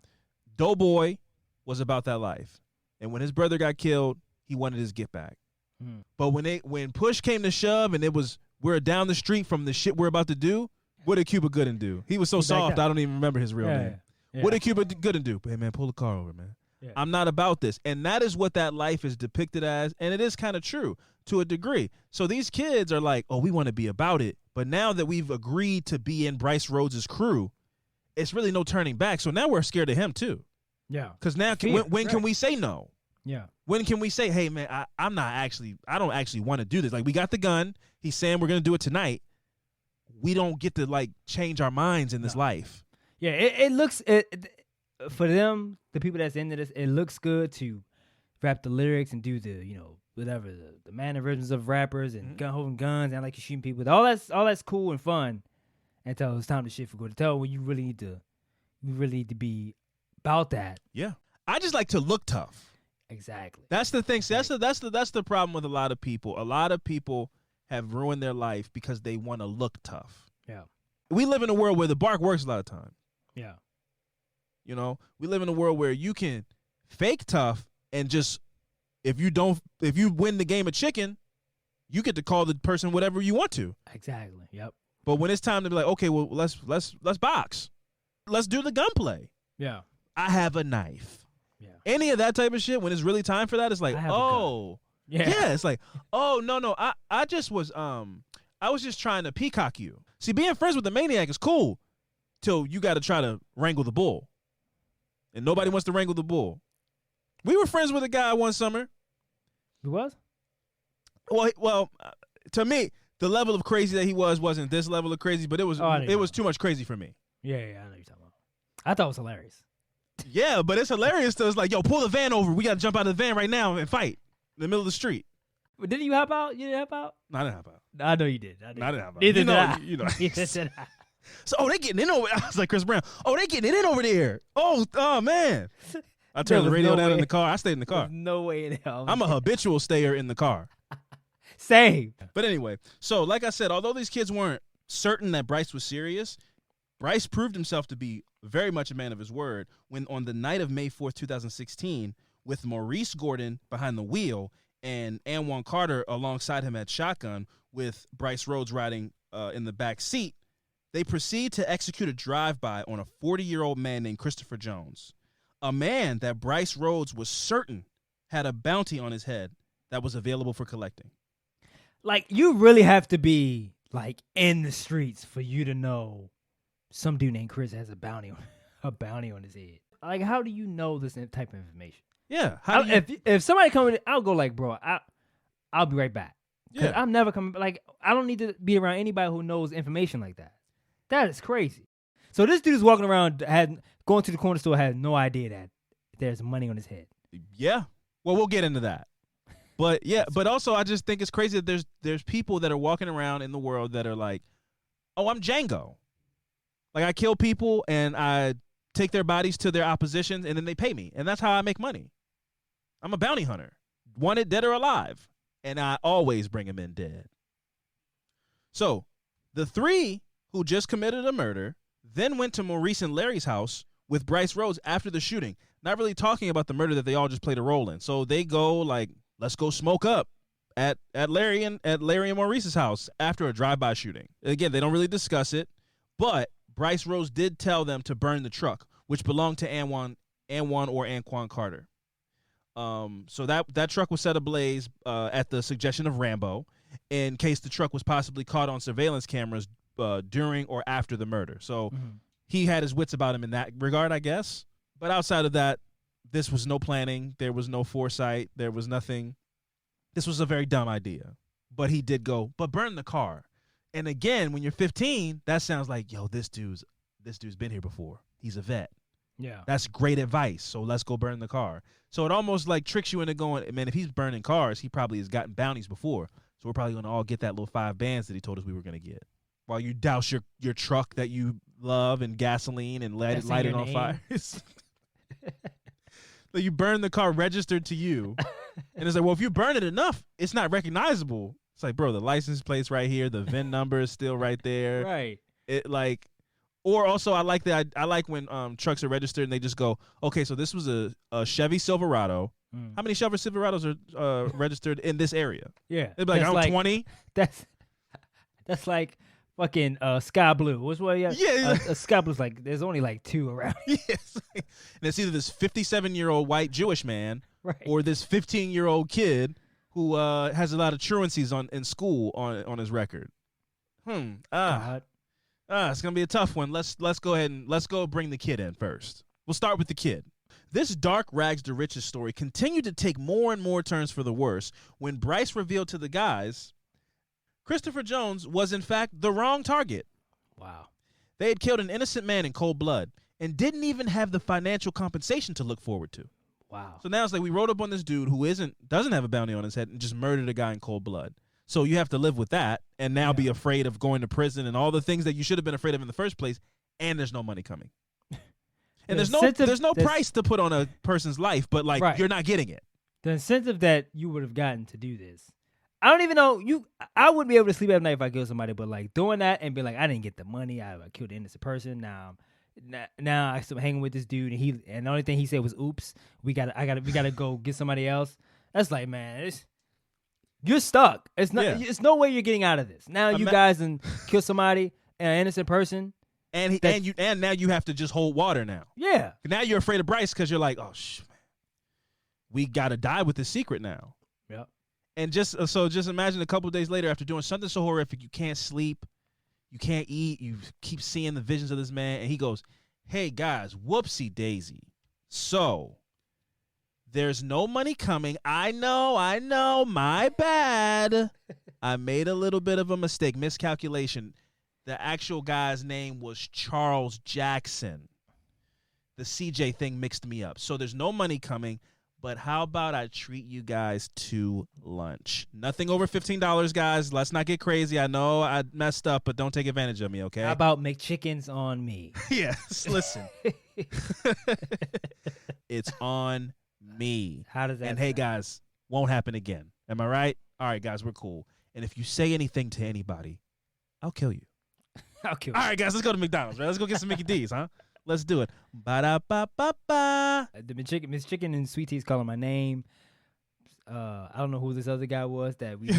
Doughboy was about that life. And when his brother got killed, he wanted his get back. Mm. But when push came to shove and we're down the street from the shit we're about to do, what did Cuba Gooding do? He was so soft, I don't even remember his real name. Yeah. What did Cuba Gooding do? Hey, man, pull the car over, man. Yeah. I'm not about this. And that is what that life is depicted as, and it is kind of true to a degree. So these kids are like, oh, we want to be about it. But now that we've agreed to be in Bryce Rhodes' crew, it's really no turning back. So now we're scared of him, too. Yeah. Because now, when can we say no? Yeah. When can we say, hey, man, I don't actually want to do this. Like, we got the gun. He's saying we're going to do it tonight. We don't get to, like, change our minds in this life. Yeah, it looks for them, the people that's into this, it looks good to rap the lyrics and do the, whatever, the mannerisms of rappers and holding guns and like you shooting people. All that's cool and fun until it's time to shit for good. Until when you really need to be about that. Yeah. I just like to look tough. Exactly. That's the thing. So that's the problem with a lot of people. A lot of people have ruined their life because they want to look tough. Yeah. We live in a world where the bark works a lot of time. Yeah. We live in a world where you can fake tough and just if you win the game of chicken, you get to call the person whatever you want to. Exactly. Yep. But when it's time to be like, okay, well let's box. Let's do the gunplay. Yeah. I have a knife. Yeah. Any of that type of shit, when it's really time for that, it's like, oh. Yeah, it's like, oh, no. I just was I was just trying to peacock you. See, being friends with the maniac is cool till you got to try to wrangle the bull. And nobody wants to wrangle the bull. We were friends with a guy one summer. Who was? Well, to me, the level of crazy that he wasn't this level of crazy, but it was too much crazy for me. Yeah, I know what you're talking about. I thought it was hilarious. Yeah, but it's hilarious though. It's like, yo, pull the van over. We got to jump out of the van right now and fight in the middle of the street. But didn't you hop out? You didn't hop out? No, I didn't hop out. I know you did. I didn't hop out. Neither did I. Neither did I. So, they getting in over. I was like Chris Brown. Oh, they getting it in over there. Oh man. I turned the radio down in the car. I stayed in the car. There's no way in hell. I'm a habitual stayer in the car. Same. But anyway, so like I said, although these kids weren't certain that Bryce was serious, Bryce proved himself to be very much a man of his word when on the night of May 4th, 2016, with Maurice Gordon behind the wheel and Anwan Carter alongside him at shotgun with Bryce Rhodes riding in the back seat, they proceed to execute a drive-by on a 40-year-old man named Christopher Jones, a man that Bryce Rhodes was certain had a bounty on his head that was available for collecting. Like, you really have to be, like, in the streets for you to know some dude named Chris has a bounty on his head. Like, how do you know this type of information? Yeah. If somebody comes in, I'll go like, bro, I'll be right back. Yeah. I'm never coming. Like, I don't need to be around anybody who knows information like that. That is crazy. So this dude's walking around, going to the corner store, had no idea that there's money on his head. Yeah. Well, we'll get into that. But yeah, but also I just think it's crazy that there's people that are walking around in the world that are like, oh, I'm Django. Like, I kill people and I take their bodies to their oppositions and then they pay me. And that's how I make money. I'm a bounty hunter, wanted dead or alive. And I always bring them in dead. So the three who just committed a murder then went to Maurice and Larry's house with Bryce Rhodes after the shooting, not really talking about the murder that they all just played a role in. So they go like, let's go smoke up at Larry and Maurice's house after a drive-by shooting. Again, they don't really discuss it, but Bryce Rhodes did tell them to burn the truck, which belonged to Anwan or Anquan Carter. So that truck was set ablaze at the suggestion of Rambo in case the truck was possibly caught on surveillance cameras during or after the murder. So he had his wits about him in that regard, I guess. But outside of that, this was no planning. There was no foresight. There was nothing. This was a very dumb idea. But he did go, but burn the car. And again, when you're 15, that sounds like, yo, this dude's been here before. He's a vet. Yeah. That's great advice. So let's go burn the car. So it almost like tricks you into going, man, if he's burning cars, he probably has gotten bounties before. So we're probably going to all get that little 5 bands that he told us we were going to get. While you douse your truck that you love in gasoline and light it on fire. So you burn the car registered to you. And it's like, well, if you burn it enough, it's not recognizable. It's like, bro, the license plate's right here. The VIN number is still right there. Right. It like, or also I like that. I like when trucks are registered and they just go, okay, so this was a Chevy Silverado. How many Chevy Silverados are registered in this area? Yeah. They'd be like, I'm 20. That's like fucking Sky Blue. What's what? Yeah. Sky Blue's like, there's only like 2 around. Yes. And it's either this 57-year-old white Jewish man or this 15-year-old kid who has a lot of truancies in school on his record. It's gonna be a tough one. Let's go ahead and let's go bring the kid in first. We'll start with the kid. This dark rags to riches story continued to take more and more turns for the worse when Bryce revealed to the guys Christopher Jones was in fact the wrong target. Wow. They had killed an innocent man in cold blood and didn't even have the financial compensation to look forward to. Wow. So now it's like we rode up on this dude who doesn't have a bounty on his head and just murdered a guy in cold blood. So you have to live with that and now be afraid of going to prison and all the things that you should have been afraid of in the first place, and there's no money coming. And there's no price to put on a person's life, but you're not getting it. The incentive that you would have gotten to do this. I don't even know I wouldn't be able to sleep at night if I killed somebody, but like doing that and be like, I didn't get the money, I killed an innocent person. Now I still hanging with this dude and the only thing he said was, "Oops, we gotta go get somebody else." That's like, man, you're stuck. It's not. Yeah. It's no way you're getting out of this. Now you guys and kill somebody, an innocent person, and now you have to just hold water now. Yeah. Now you're afraid of Bryce because you're like, oh, man, we gotta die with the secret now. Yeah. And just imagine a couple of days later after doing something so horrific, you can't sleep, you can't eat, you keep seeing the visions of this man, and he goes, "Hey guys, whoopsie daisy. So there's no money coming. I know, my bad. I made a little bit of a mistake, miscalculation. The actual guy's name was Charles Jackson. The CJ thing mixed me up. So there's no money coming, but how about I treat you guys to lunch? Nothing over $15, guys. Let's not get crazy. I know I messed up, but don't take advantage of me, okay? How about McChickens on me?" Yes, listen. It's on me. How does that And hey, guys, won't happen again. Am I right? all right, guys, we're cool. And if you say anything to anybody, I'll kill you. I'll kill All you. right, guys, let's go to McDonald's, right? Let's go get some Mickey D's, huh? Let's do it. Ba-da-ba-ba-ba. The Miss Chicken and Sweet Tea's calling my name. I don't know who this other guy was that we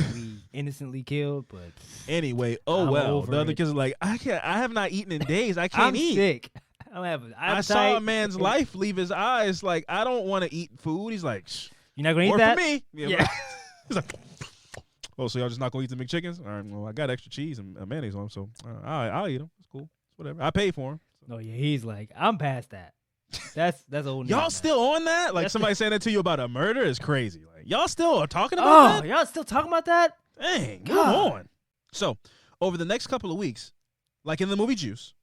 innocently killed, but Anyway, I'm well. over The other it. kids are like, I have not eaten in days. I can't I'm eat. sick. I don't have. I saw a man's life leave his eyes. Like, I don't want to eat food. He's like, shh. You're not gonna eat More that? for me. Yeah. He's like, oh, so y'all just not gonna eat the McChickens? All right, well, I got extra cheese and mayonnaise on them, so I'll eat them. It's cool. It's whatever. I paid for them. No, yeah, he's like, I'm past that. That's old. Y'all news still on that? Like, That's somebody saying that to you about a murder is crazy. Like, y'all still are talking about now. Oh, that? y'all still talking about that? Dang, move God. on. So, over the next couple of weeks, like in the movie Juice,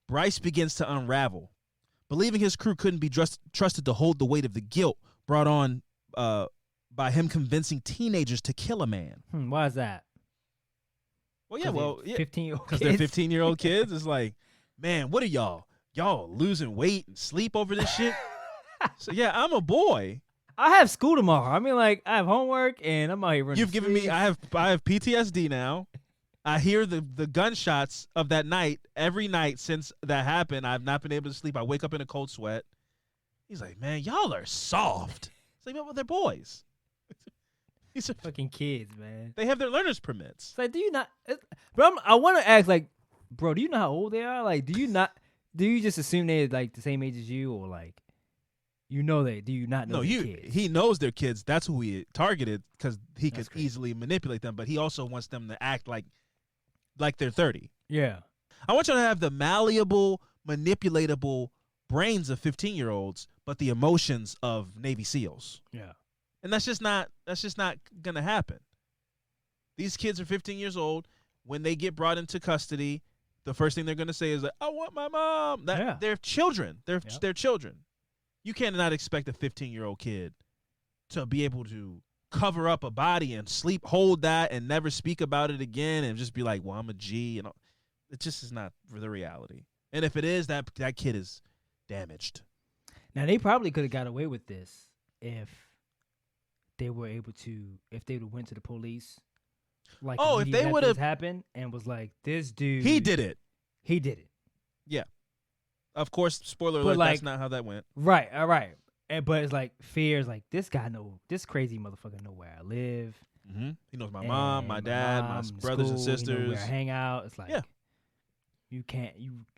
Bryce begins to unravel, believing his crew couldn't be trusted to hold the weight of the guilt brought on by him convincing teenagers to kill a man. Why is that? Well, yeah, well, 15-year-old because they're 15-year-old kids. It's like, man, what are y'all? Y'all losing weight and sleep over this shit? So, yeah, I'm a boy. I have school tomorrow. I mean, like, I have homework, and I'm out here running. You've given me. I have PTSD now. I hear the gunshots of that night every night since that happened. I've not been able to sleep. I wake up in a cold sweat. He's like, man, y'all are soft. It's like, well, they're boys. These are fucking kids, man. They have their learner's permits. It's like, do you not? But I want to ask, like, bro, do you know how old they are? Like, do you not? Do you just assume they're like the same age as you, or like, you know they? Do you not know? No, kids? he knows they're kids. That's who he targeted because he That's could crazy. easily manipulate them. But he also wants them to act like they're 30. Yeah. I want you to have the malleable, manipulatable brains of 15-year-olds, but the emotions of Navy SEALs. Yeah. And that's just not gonna happen. These kids are 15 years old. When they get brought into custody, the first thing they're gonna say is like, "I want my mom." They're children. They're children. You cannot expect a 15-year-old kid to be able to cover up a body and hold that and never speak about it again and just be like, "Well, I'm a G." And it just is not the reality. And if it is, that kid is damaged. Now they probably could have got away with this if they were able to, if they went to the police. Like, if they would have happened and was like, this dude, he did it. He did it. Yeah. Of course, spoiler alert, that's not how that went. Right, all right. But it's like fears, like this crazy motherfucker know where I live. Mm-hmm. He knows my mom, my dad, my brothers and sisters. He knows where I hang out. It's like, you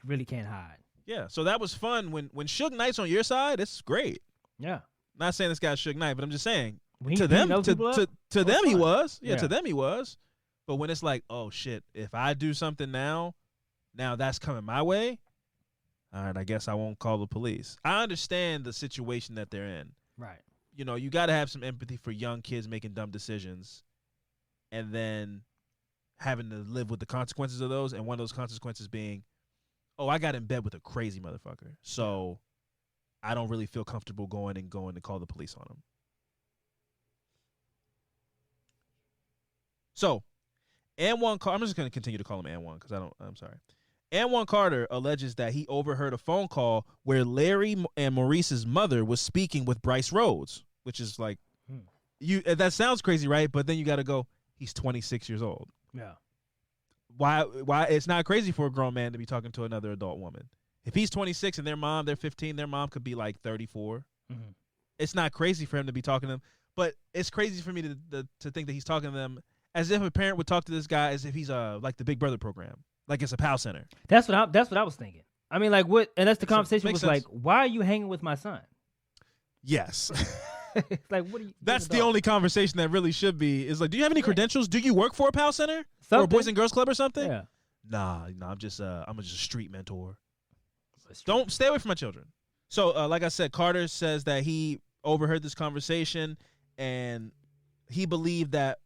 really can't hide. Yeah, so that was fun. When Suge Knight's on your side, it's great. Yeah. Not saying this guy's Suge Knight, but I'm just saying To them he was. Yeah, to them he was. But when it's like, oh shit, if I do something now that's coming my way. All right, I guess I won't call the police. I understand the situation that they're in. Right. You know, you got to have some empathy for young kids making dumb decisions and then having to live with the consequences of those. And one of those consequences being, oh, I got in bed with a crazy motherfucker. So I don't really feel comfortable going to call the police on him. So, Anwan Carter, I'm just going to continue to call him Anwan because I'm sorry. Anwan Carter alleges that he overheard a phone call where Larry and Maurice's mother was speaking with Bryce Rhodes, which is like, that sounds crazy, right? But then you got to go, he's 26 years old. Yeah. Why it's not crazy for a grown man to be talking to another adult woman. If he's 26 and they're 15, their mom could be like 34. Mm-hmm. It's not crazy for him to be talking to them, but it's crazy for me to think that he's talking to them as if a parent would talk to this guy as if he's like the Big Brother program. Like it's a PAL center. That's what I was thinking. I mean, like what? And that's the conversation was sense. like, why are you hanging with my son? Yes. Like, what are you? That's the only conversation that really should be. Is like, do you have any credentials? Do you work for a PAL center or a Boys and Girls Club or something? Yeah. Nah, I'm just a street mentor. Don't stay away from my children. So, like I said, Carter says that he overheard this conversation and he believed that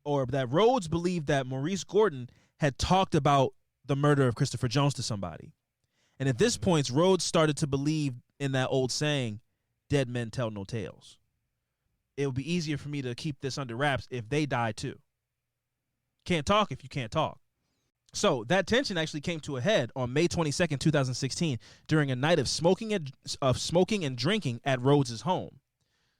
Rhodes believed that Maurice Gordon had talked about the murder of Christopher Jones to somebody. And at this point, Rhodes started to believe in that old saying, dead men tell no tales. It would be easier for me to keep this under wraps if they die too. Can't talk if you can't talk. So that tension actually came to a head on May 22nd, 2016, during a night of smoking and drinking at Rhodes' home.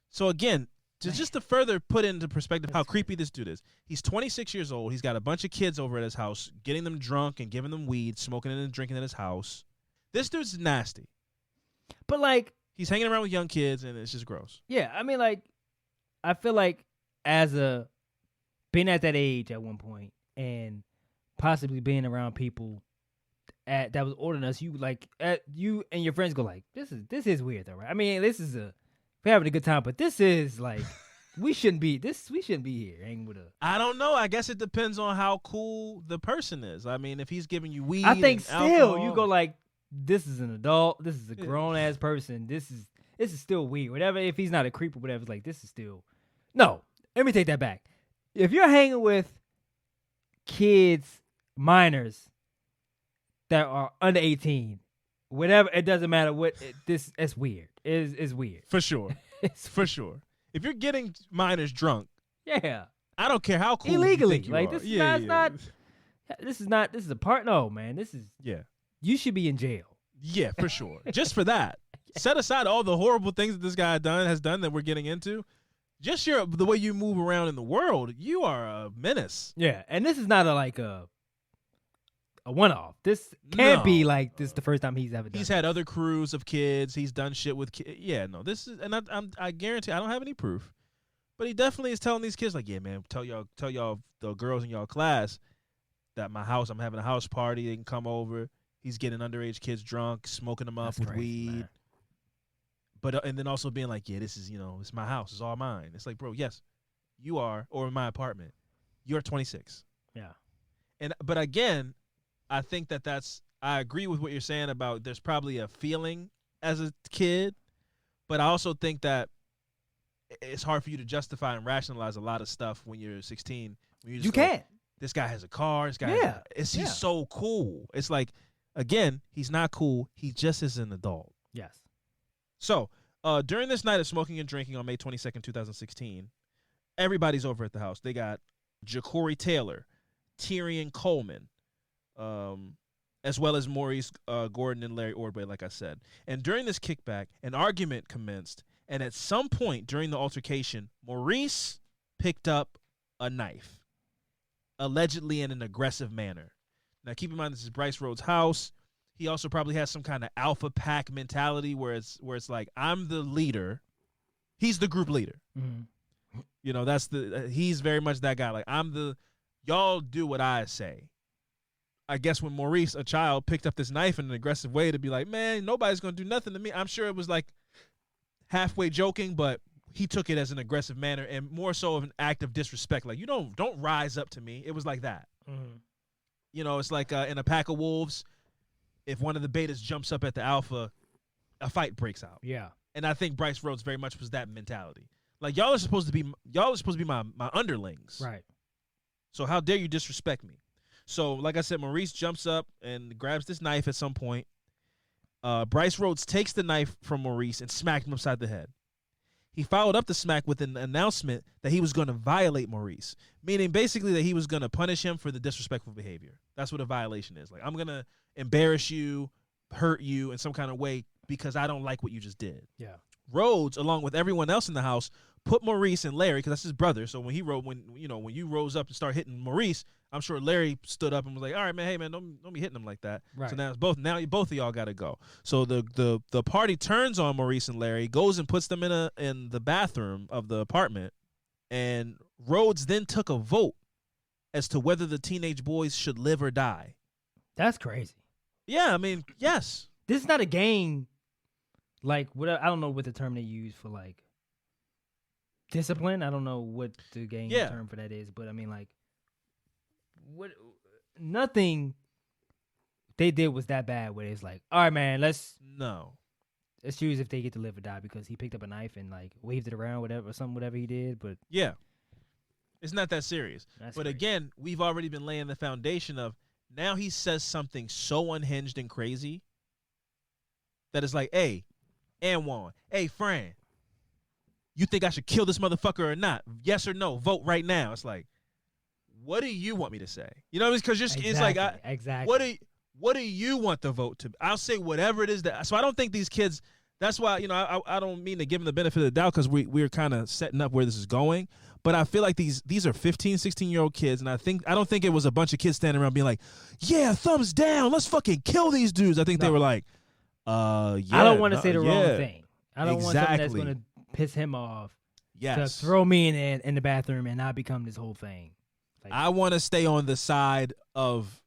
So again, just to further put into perspective how That's creepy this dude is. He's 26 years old. He's got a bunch of kids over at his house, getting them drunk and giving them weed, smoking it and drinking at his house. This dude's nasty. But like, He's hanging around with young kids, and it's just gross. yeah, I mean, like, I feel like being at that age at one point and possibly being around people that was older than us, you and your friends go like, this is weird though, right? I mean, we're having a good time, but this is like, we shouldn't be here hanging with a. I don't know. I guess it depends on how cool the person is. I mean, if he's giving you weed, I think and still alcohol, you go like, this is an adult, this is a grown ass person, this is still weird. Whatever, if he's not a creep or whatever, it's like this is still. No, let me take that back. If you're hanging with kids, minors that are under 18, whatever, it doesn't matter what. It's weird. It's weird. for sure, It's for sure. If you're getting minors drunk, yeah. I don't care how cool Illegally. you think you Like, are. this is not- it's not- This is a part. No, man. Yeah. You should be in jail. Yeah, for sure. Just for that. Set aside all the horrible things that this guy has done that we're getting into. Just the way you move around in the world, you are a menace. Yeah, and this is not a one-off. This can't be No. like this the first time he's ever done. He's had other crews of kids. He's done shit with kids. Yeah, no, this is, and I guarantee I don't have any proof, but he definitely is telling these kids like, yeah, man, tell y'all the girls in y'all class that I'm having a house party. They can come over. He's getting underage kids drunk, smoking them up That's with crazy, weed. man. But and then also being like, yeah, this is it's my house. It's all mine. It's like, bro, yes, you are, or in my apartment, you're 26. Yeah. But again, I think I agree with what you're saying about there's probably a feeling as a kid, but I also think that it's hard for you to justify and rationalize a lot of stuff when you're 16. When you're just You like, can't. This guy has a car. This guy, Yeah. he's so cool. It's like, again, he's not cool. He just is an adult. Yes. So, during this night of smoking and drinking on May 22nd, 2016, everybody's over at the house. They got Ja'Cory Taylor, Tyrion Coleman, as well as Maurice Gordon and Larry Ordway, like I said. And during this kickback, an argument commenced. And at some point during the altercation, Maurice picked up a knife, allegedly in an aggressive manner. Now, keep in mind, this is Bryce Rhodes' house. He also probably has some kind of alpha pack mentality where it's like, I'm the leader. He's the group leader. Mm-hmm. He's very much that guy. Like, y'all do what I say. I guess when Maurice, a child, picked up this knife in an aggressive way to be like, man, nobody's going to do nothing to me. I'm sure it was like halfway joking, but he took it as an aggressive manner and more so of an act of disrespect. Like, you don't rise up to me. It was like that. Mm-hmm. It's like in a pack of wolves, if one of the betas jumps up at the alpha, a fight breaks out. Yeah. And I think Bryce Rhodes very much was that mentality. Like, y'all are supposed to be my underlings. Right. So how dare you disrespect me? So, like I said, Maurice jumps up and grabs this knife at some point. Bryce Rhodes takes the knife from Maurice and smacked him upside the head. He followed up the smack with an announcement that he was going to violate Maurice, meaning basically that he was going to punish him for the disrespectful behavior. That's what a violation is. Like, I'm going to embarrass you, hurt you in some kind of way because I don't like what you just did. Yeah. Rhodes, along with everyone else in the house, put Maurice and Larry, because that's his brother. So when you rose up and start hitting Maurice, I'm sure Larry stood up and was like, "All right, man, hey man, don't be hitting him like that." Right. So now both of y'all got to go. So the party turns on Maurice and Larry, goes and puts them in the bathroom of the apartment, and Rhodes then took a vote as to whether the teenage boys should live or die. That's crazy. Yeah, I mean, yes. This is not a game. Like, I don't know what the term they use for, like, discipline. I don't know what the game term for that is, but I mean, like, nothing they did was that bad where it's like, all right, man, let's choose if they get to live or die, because he picked up a knife and like waved it around, whatever he did. But yeah, it's not that serious. But crazy. Again, we've already been laying the foundation of, now he says something so unhinged and crazy that it's like, hey, Anwan, hey, Fran, you think I should kill this motherfucker or not? Yes or no? Vote right now. It's like, what do you want me to say? You know, because it's like, exactly. What do you want the vote to be? I'll say whatever it is that. So I don't think these kids, That's why, I don't mean to give him the benefit of the doubt because we're kind of setting up where this is going. But I feel like these are 15, 16-year-old kids, and I don't think it was a bunch of kids standing around being like, yeah, thumbs down, let's fucking kill these dudes. I think they were like, yeah. I don't want to say the wrong thing. I don't want something that's Exactly. going to piss him off Yes. to throw me in the bathroom and not become this whole thing. Like, I want to stay on the side of.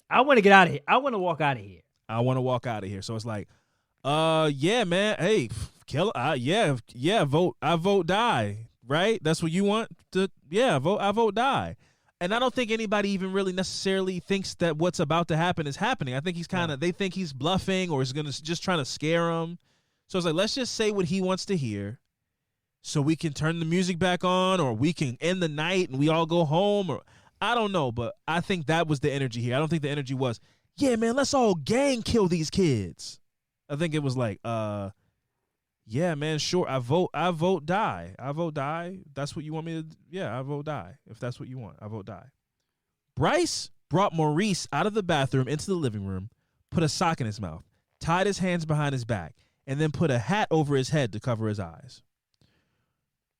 I want to get out of here. I want to walk out of here. I want to walk out of here. So it's like, yeah, man. Hey, kill. Yeah. Vote. I vote die. Right. That's what you want to. Yeah. Vote. I vote die. And I don't think anybody even really necessarily thinks that what's about to happen is happening. I think he's they think he's bluffing or is going to just trying to scare them. So it's like, let's just say what he wants to hear so we can turn the music back on or we can end the night and we all go home or I don't know. But I think that was the energy here. I don't think the energy was, yeah, man, let's all gang kill these kids. I think it was like, yeah, man, sure. I vote die. I vote die. That's what you want me to. Yeah, I vote die. If that's what you want, I vote die. Bryce brought Maurice out of the bathroom into the living room, put a sock in his mouth, tied his hands behind his back, and then put a hat over his head to cover his eyes.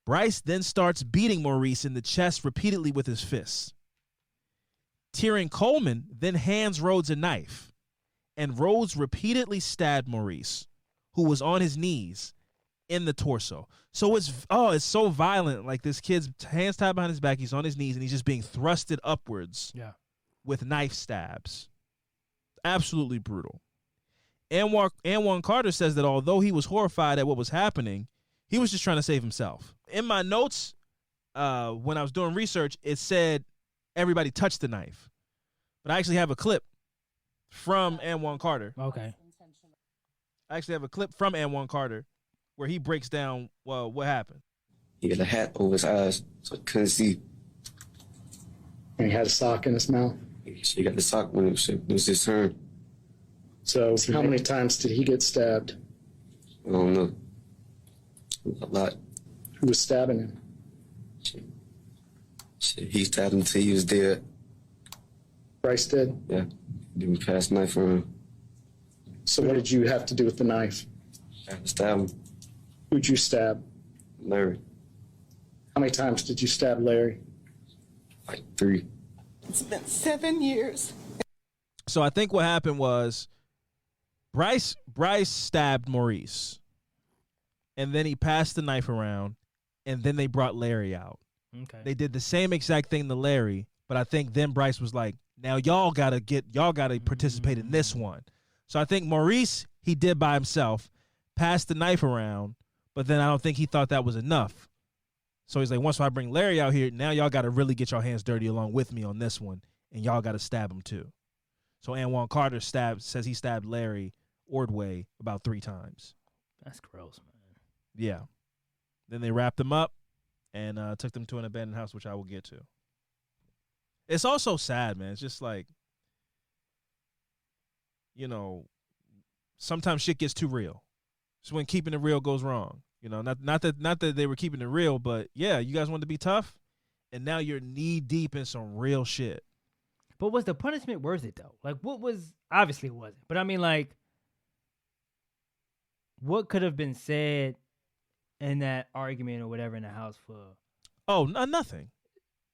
Bryce then starts beating Maurice in the chest repeatedly with his fists. Tyrion Coleman then hands Rhodes a knife, and Rhodes repeatedly stabbed Maurice, who was on his knees, in the torso. So it's so violent. Like this kid's hands tied behind his back, he's on his knees, and he's just being thrusted upwards with knife stabs. Absolutely brutal. Anwan Carter says that although he was horrified at what was happening, he was just trying to save himself. In my notes, when I was doing research, it said everybody touched the knife. But I actually have a clip from Anwan Carter. Okay. I actually have a clip from Anwan Carter where he breaks down what happened. He had a hat over his eyes, so I couldn't see. And he had a sock in his mouth. He got the sock when it was his turn. So how many times did he get stabbed? I don't know. A lot. Who was stabbing him? Shit, he stabbed him until he was dead. Bryce did? Yeah. Then we passed the knife around. So what did you have to do with the knife? I had to stab him. Who'd you stab? Larry. How many times did you stab Larry? Like 3. It's been 7 years. So I think what happened was Bryce stabbed Maurice, and then he passed the knife around, and then they brought Larry out. Okay. They did the same exact thing to Larry, but I think then Bryce was like, now y'all gotta participate in this one. So I think Maurice, he did by himself, passed the knife around, but then I don't think he thought that was enough. So he's like, once I bring Larry out here, now y'all gotta really get your hands dirty along with me on this one, and y'all gotta stab him too. So Anwan Carter says he stabbed Larry Ordway about 3 times. That's gross, man. Yeah. Then they wrapped him up and took them to an abandoned house, which I will get to. It's also sad, man. It's just like, sometimes shit gets too real. It's when keeping it real goes wrong. Not that they were keeping it real, but yeah, you guys wanted to be tough, and now you're knee deep in some real shit. But was the punishment worth it, though? Like, obviously it wasn't. But I mean, like, what could have been said in that argument or whatever in the house Nothing.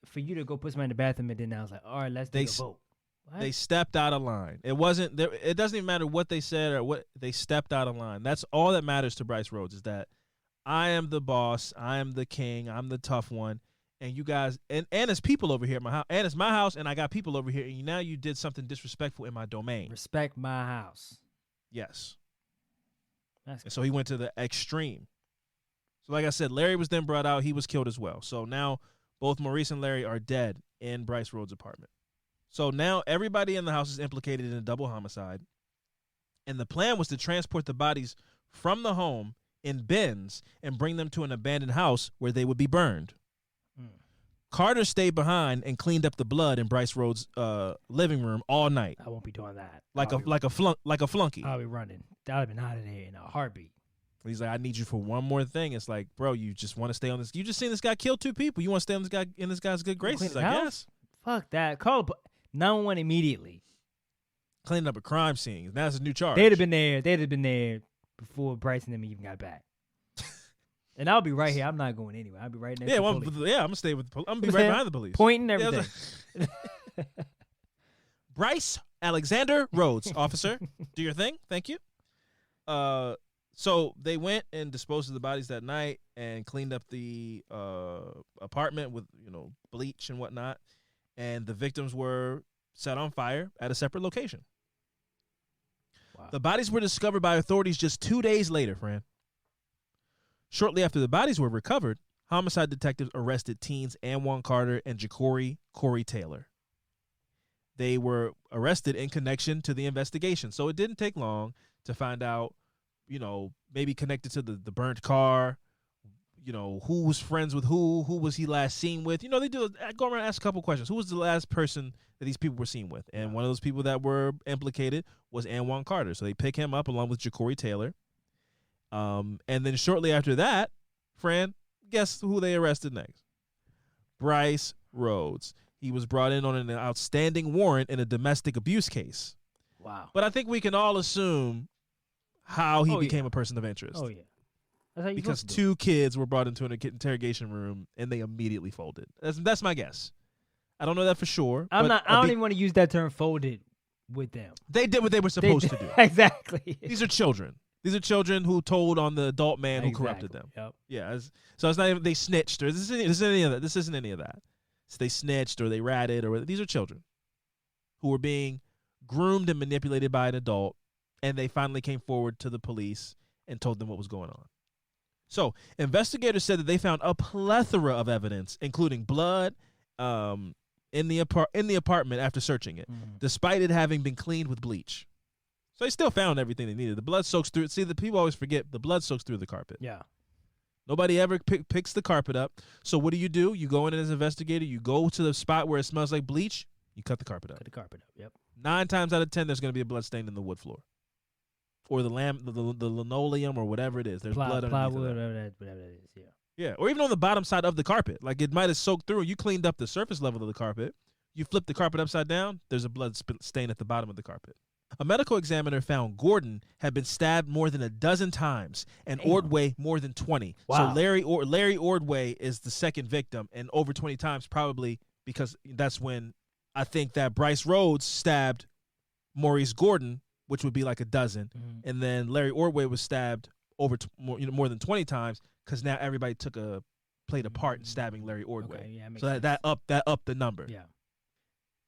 for you to go put somebody in the bathroom, and then I was like, all right, let's take a vote. What? They stepped out of line. It wasn't there. It doesn't even matter what they said or what they stepped out of line. That's all that matters to Bryce Rhodes, is that I am the boss. I am the king. I'm the tough one. And you guys, and it's people over here at my house, and it's my house, and I got people over here, and now you did something disrespectful in my domain. Respect my house. Yes. That's And so he went to the extreme. So like I said, Larry was then brought out. He was killed as well. So now both Maurice and Larry are dead in Bryce Rhodes' apartment. So now everybody in the house is implicated in a double homicide. And the plan was to transport the bodies from the home in bins and bring them to an abandoned house where they would be burned. Carter stayed behind and cleaned up the blood in Bryce Rhodes' living room all night. I won't be doing that. Like a flunky. I'll be running. I'd have been out of there in a heartbeat. He's like, I need you for one more thing. It's like, bro, you just want to stay on this. You just seen this guy kill 2 people. You want to stay on this guy in this guy's good graces? Clean He's the like, house? yes. Fuck that. Call 911 immediately. Cleaning up a crime scene. That's a new charge. They'd have been there. before Bryce and them even got back. And I'll be right here. I'm not going anywhere. I'll be right next to the police. I'm gonna stay with the police. I'm gonna be right behind the police. Pointing everything. Bryce Alexander Rhodes, officer, do your thing. Thank you. So they went and disposed of the bodies that night and cleaned up the apartment with bleach and whatnot. And the victims were set on fire at a separate location. Wow. The bodies were discovered by authorities just 2 days later, Fran. Shortly after the bodies were recovered, homicide detectives arrested teens Anwan Carter and Ja'Cory Corey Taylor. They were arrested in connection to the investigation. So it didn't take long to find out, maybe connected to the burnt car, who was friends with who was he last seen with. They go around and ask a couple questions. Who was the last person that these people were seen with? And one of those people that were implicated was Anwan Carter. So they pick him up along with Ja'Cory Taylor. And then shortly after that, Fran, guess who they arrested next? Bryce Rhodes. He was brought in on an outstanding warrant in a domestic abuse case. Wow. But I think we can all assume how he became a person of interest. Oh, yeah. That's how you because two kids were brought into an interrogation room and they immediately folded. That's my guess. I don't know that for sure. I don't even want to use that term folded with them. They did what they were supposed to do. Exactly. These are children. These are children who told on the adult man who corrupted them. Yep. Yeah. So it's not even they snitched or this isn't any of that. This isn't any of that. So they snitched or they ratted or these are children who were being groomed and manipulated by an adult, and they finally came forward to the police and told them what was going on. So investigators said that they found a plethora of evidence, including blood, in the apartment after searching it, despite it having been cleaned with bleach. So they still found everything they needed. The blood soaks through. See, the people always forget the blood soaks through the carpet. Yeah. Nobody ever picks the carpet up. So what do? You go in as an investigator. You go to the spot where it smells like bleach. You cut the carpet up. Cut the carpet up. Yep. 9 times out of 10, there's going to be a blood stain in the wood floor, or the linoleum, or whatever it is. There's blood underneath plywood, that. whatever that is. Yeah. Yeah, or even on the bottom side of the carpet. Like it might have soaked through. You cleaned up the surface level of the carpet. You flip the carpet upside down. There's a blood stain at the bottom of the carpet. A medical examiner found Gordon had been stabbed more than 12 times and Ordway more than 20. Wow. So Larry Ordway is the second victim, and over 20 times probably because that's when I think that Bryce Rhodes stabbed Maurice Gordon, which would be like 12, and then Larry Ordway was stabbed over more than 20 times because now everybody played a part in stabbing Larry Ordway. Okay, yeah, so that upped the number. Yeah.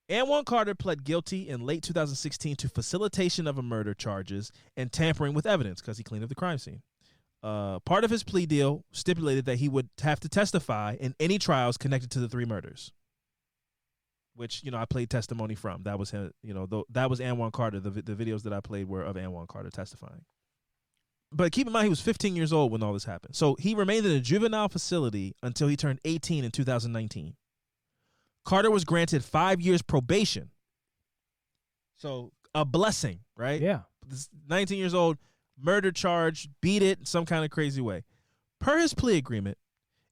Anwan Carter pled guilty in late 2016 to facilitation of a murder charges and tampering with evidence because he cleaned up the crime scene. Part of his plea deal stipulated that he would have to testify in any trials connected to the 3 murders, which, I played testimony from. That was him, that was Anwan Carter. The videos that I played were of Anwan Carter testifying. But keep in mind, he was 15 years old when all this happened. So he remained in a juvenile facility until he turned 18 in 2019. Carter was granted 5 years probation. So a blessing, right? Yeah. This 19 years old, murder charge, beat it in some kind of crazy way. Per his plea agreement,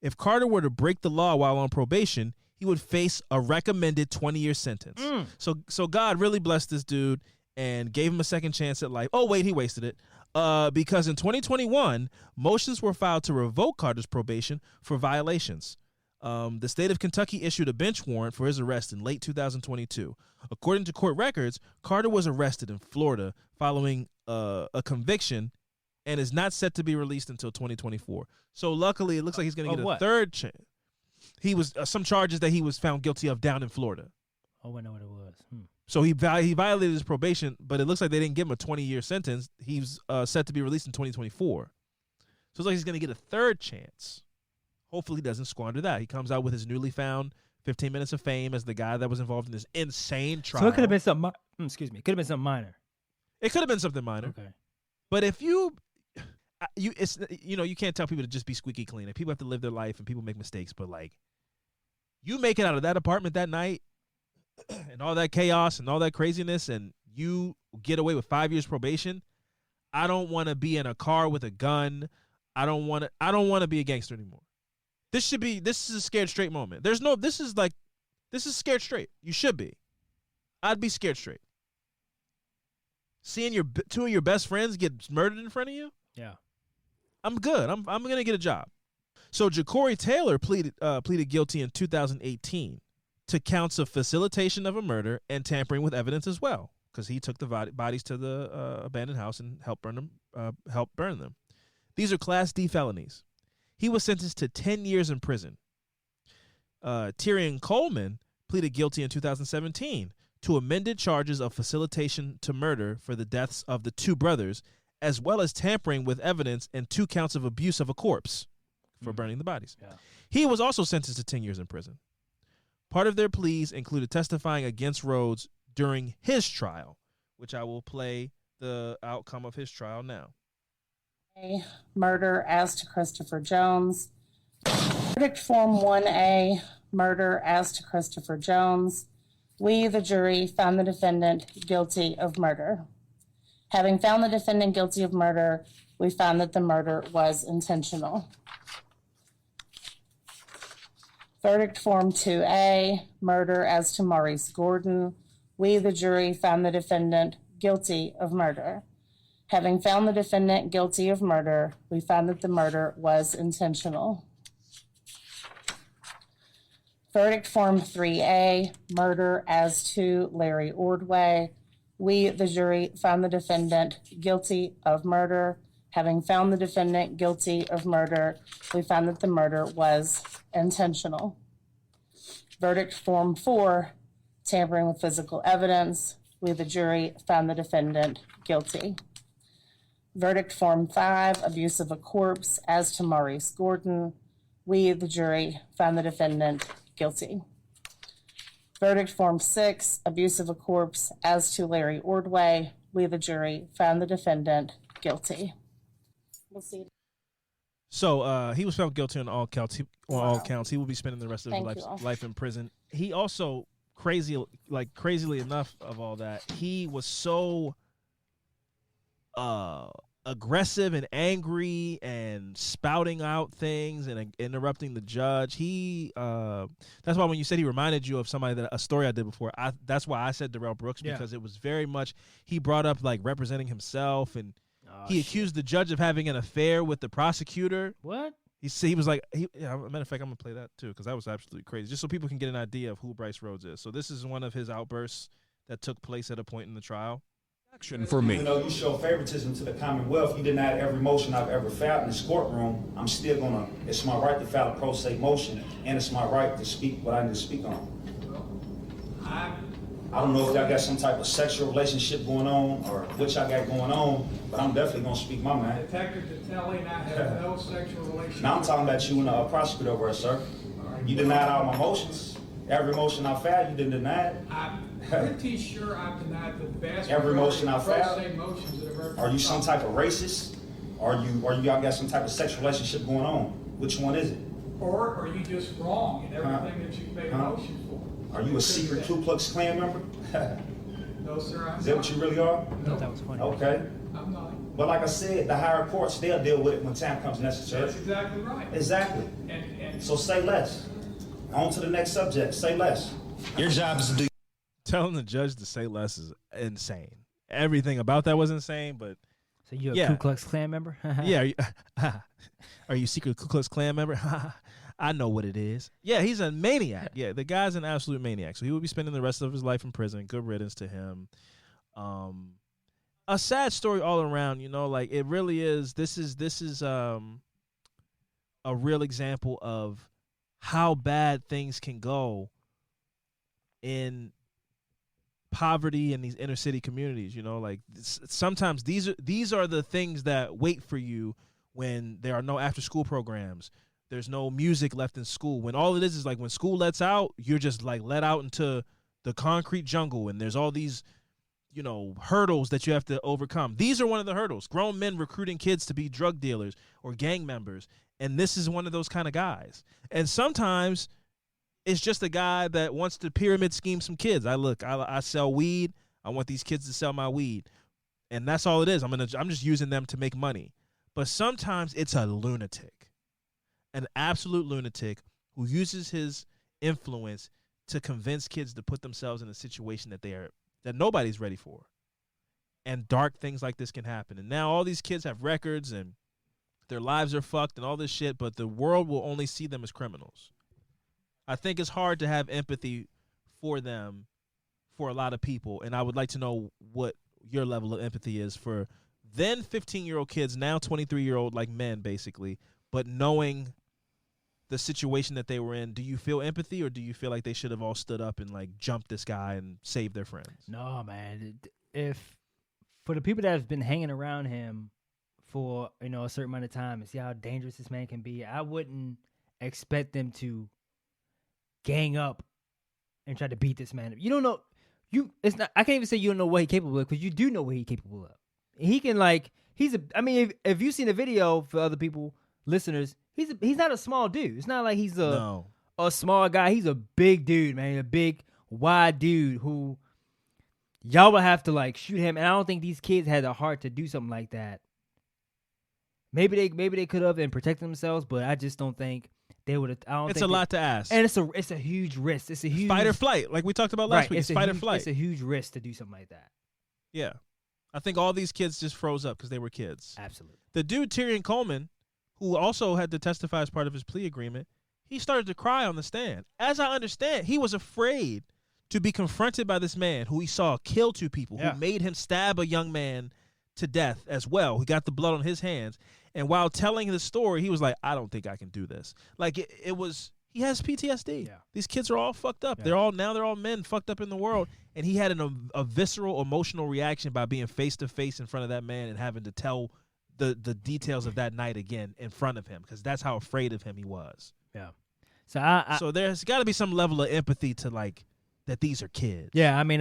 if Carter were to break the law while on probation, he would face a recommended 20-year sentence. So God really blessed this dude and gave him a second chance at life. Oh, wait, he wasted it. Because in 2021, motions were filed to revoke Carter's probation for violations. The state of Kentucky issued a bench warrant for his arrest in late 2022. According to court records, Carter was arrested in Florida following a conviction and is not set to be released until 2024. So luckily, it looks like he's going to get a third chance. He was some charges that he was found guilty of down in Florida. Oh, I know what it was. So he violated his probation, but it looks like they didn't give him a 20-year sentence. He's set to be released in 2024. So it's like he's going to get a third chance. Hopefully he doesn't squander that. He comes out with his newly found 15 minutes of fame as the guy that was involved in this insane trial. So it could have been something. Excuse me. It could have been something minor. It could have been something minor. Okay. But if you can't tell people to just be squeaky clean. And people have to live their life and people make mistakes. But like, you make it out of that apartment that night and all that chaos and all that craziness, and you get away with 5 years probation. I don't want to be in a car with a gun. I don't want to be a gangster anymore. This is a scared straight moment. This is scared straight. You should be. I'd be scared straight. Seeing two of your best friends get murdered in front of you? Yeah. I'm good. I'm gonna get a job. So Ja'Cory Taylor pleaded guilty in 2018 to counts of facilitation of a murder and tampering with evidence as well, because he took the bodies to the abandoned house and helped burn them. These are Class D felonies. He was sentenced to 10 years in prison. Tyrion Coleman pleaded guilty in 2017 to amended charges of facilitation to murder for the deaths of the two brothers, as well as tampering with evidence and 2 counts of abuse of a corpse for burning the bodies. Yeah. He was also sentenced to 10 years in prison. Part of their pleas included testifying against Rhodes during his trial, which I will play the outcome of his trial now. Murder as to Christopher Jones. Verdict Form 1A, murder as to Christopher Jones. We, the jury, found the defendant guilty of murder. Having found the defendant guilty of murder, we found that the murder was intentional. Verdict Form 2A, murder as to Maurice Gordon. We, the jury, found the defendant guilty of murder. Having found the defendant guilty of murder, we found that the murder was intentional. Verdict Form 3A, murder as to Larry Ordway. We, the jury, found the defendant guilty of murder. Having found the defendant guilty of murder, we found that the murder was intentional. Verdict Form 4, tampering with physical evidence. We, the jury, found the defendant guilty. Verdict Form 5, abuse of a corpse as to Maurice Gordon. We, the jury, found the defendant guilty. Verdict Form 6, abuse of a corpse as to Larry Ordway. We, the jury, found the defendant guilty. We'll see. So he was found guilty on all counts. All counts. He will be spending the rest of his life in prison. He also, crazily enough of all that, he was so aggressive and angry and spouting out things and interrupting the judge. That's why when you said he reminded you of a story I did before, that's why I said Darrell Brooks, because it was very much, he brought up like representing himself, and he accused the judge of having an affair with the prosecutor. What? He was like, matter of fact, I'm gonna play that too, because that was absolutely crazy, just so people can get an idea of who Bryce Rhodes is. So this is one of his outbursts that took place at a point in the trial. For me. Even though you show favoritism to the Commonwealth, you denied every motion I've ever filed in this courtroom. I'm still it's my right to file a pro se motion, and it's my right to speak what I need to speak on. I don't know if y'all got some type of sexual relationship going on or what y'all got going on, but I'm definitely gonna speak my mind. Detective Detelli and I have no sexual relationship. Now I'm talking about you and a prosecutor over there, sir. You denied all my motions. Every motion I filed, you didn't deny it. I'm pretty sure I've denied the vast every motion I filed. Motions that have ever are you some type of racist? Or y'all got some type of sexual relationship going on? Which one is it? Or are you just wrong in everything that you made a motion for? Are you a secret Ku Klux Klan member? No, sir, I'm not. Is that what you really are? No, that was funny. Okay. I'm not. But like I said, the higher courts, they'll deal with it when time comes necessary. That's exactly right. Exactly. And so say less. On to the next subject. Say less. Your job is to do. Telling the judge to say less is insane. Everything about that was insane, but so you're a Ku Klux Klan member? Yeah. Are you secret Ku Klux Klan member? I know what it is. Yeah, he's a maniac. Yeah, the guy's an absolute maniac. So he will be spending the rest of his life in prison. Good riddance to him. A sad story all around, like it really is. This is a real example of how bad things can go in poverty in these inner city communities. Like sometimes these are the things that wait for you when there are no after school programs. There's no music left in school. When all it is like when school lets out, you're just like let out into the concrete jungle, and there's all these, hurdles that you have to overcome. These are one of the hurdles. Grown men recruiting kids to be drug dealers or gang members, and this is one of those kind of guys. And sometimes it's just a guy that wants to pyramid scheme some kids. I sell weed. I want these kids to sell my weed, and that's all it is. I'm just using them to make money. But sometimes it's a lunatic. An absolute lunatic who uses his influence to convince kids to put themselves in a situation that nobody's ready for. and dark things like this can happen. And now all these kids have records and their lives are fucked and all this shit, but the world will only see them as criminals. I think it's hard to have empathy for them for a lot of people, and I would like to know what your level of empathy is for then 15-year-old kids, now 23-year-old like men basically, but knowing the situation that they were in. Do you feel empathy, or do you feel like they should have all stood up and like jumped this guy and saved their friends? No, man. If for the people that have been hanging around him for a certain amount of time and see how dangerous this man can be, I wouldn't expect them to gang up and try to beat this man up. You don't know. It's not. I can't even say you don't know what he's capable of, because you do know what he's capable of. He can if you've seen the video, for other people, listeners, he's not a small dude. It's not like he's a small guy. He's a big dude, man. A big, wide dude who y'all would have to like shoot him. And I don't think these kids had the heart to do something like that. Maybe they could have and protected themselves, but I just don't think they would have. It's a lot to ask, and it's a huge risk. It's a huge fight or flight, like we talked about last week. It's fight or flight. It's a huge risk to do something like that. Yeah, I think all these kids just froze up because they were kids. Absolutely. The dude Tyrion Coleman, who also had to testify as part of his plea agreement, he started to cry on the stand. As I understand, he was afraid to be confronted by this man who he saw kill two people, who made him stab a young man to death as well. He got the blood on his hands. And while telling the story, he was like, I don't think I can do this. Like, it was, he has PTSD. Yeah. These kids are all fucked up. Yeah. They're all men fucked up in the world. And he had a visceral, emotional reaction by being face-to-face in front of that man and having to tell the details of that night again in front of him, because that's how afraid of him he was. Yeah. So there's got to be some level of empathy to, like, that these are kids. Yeah, I mean,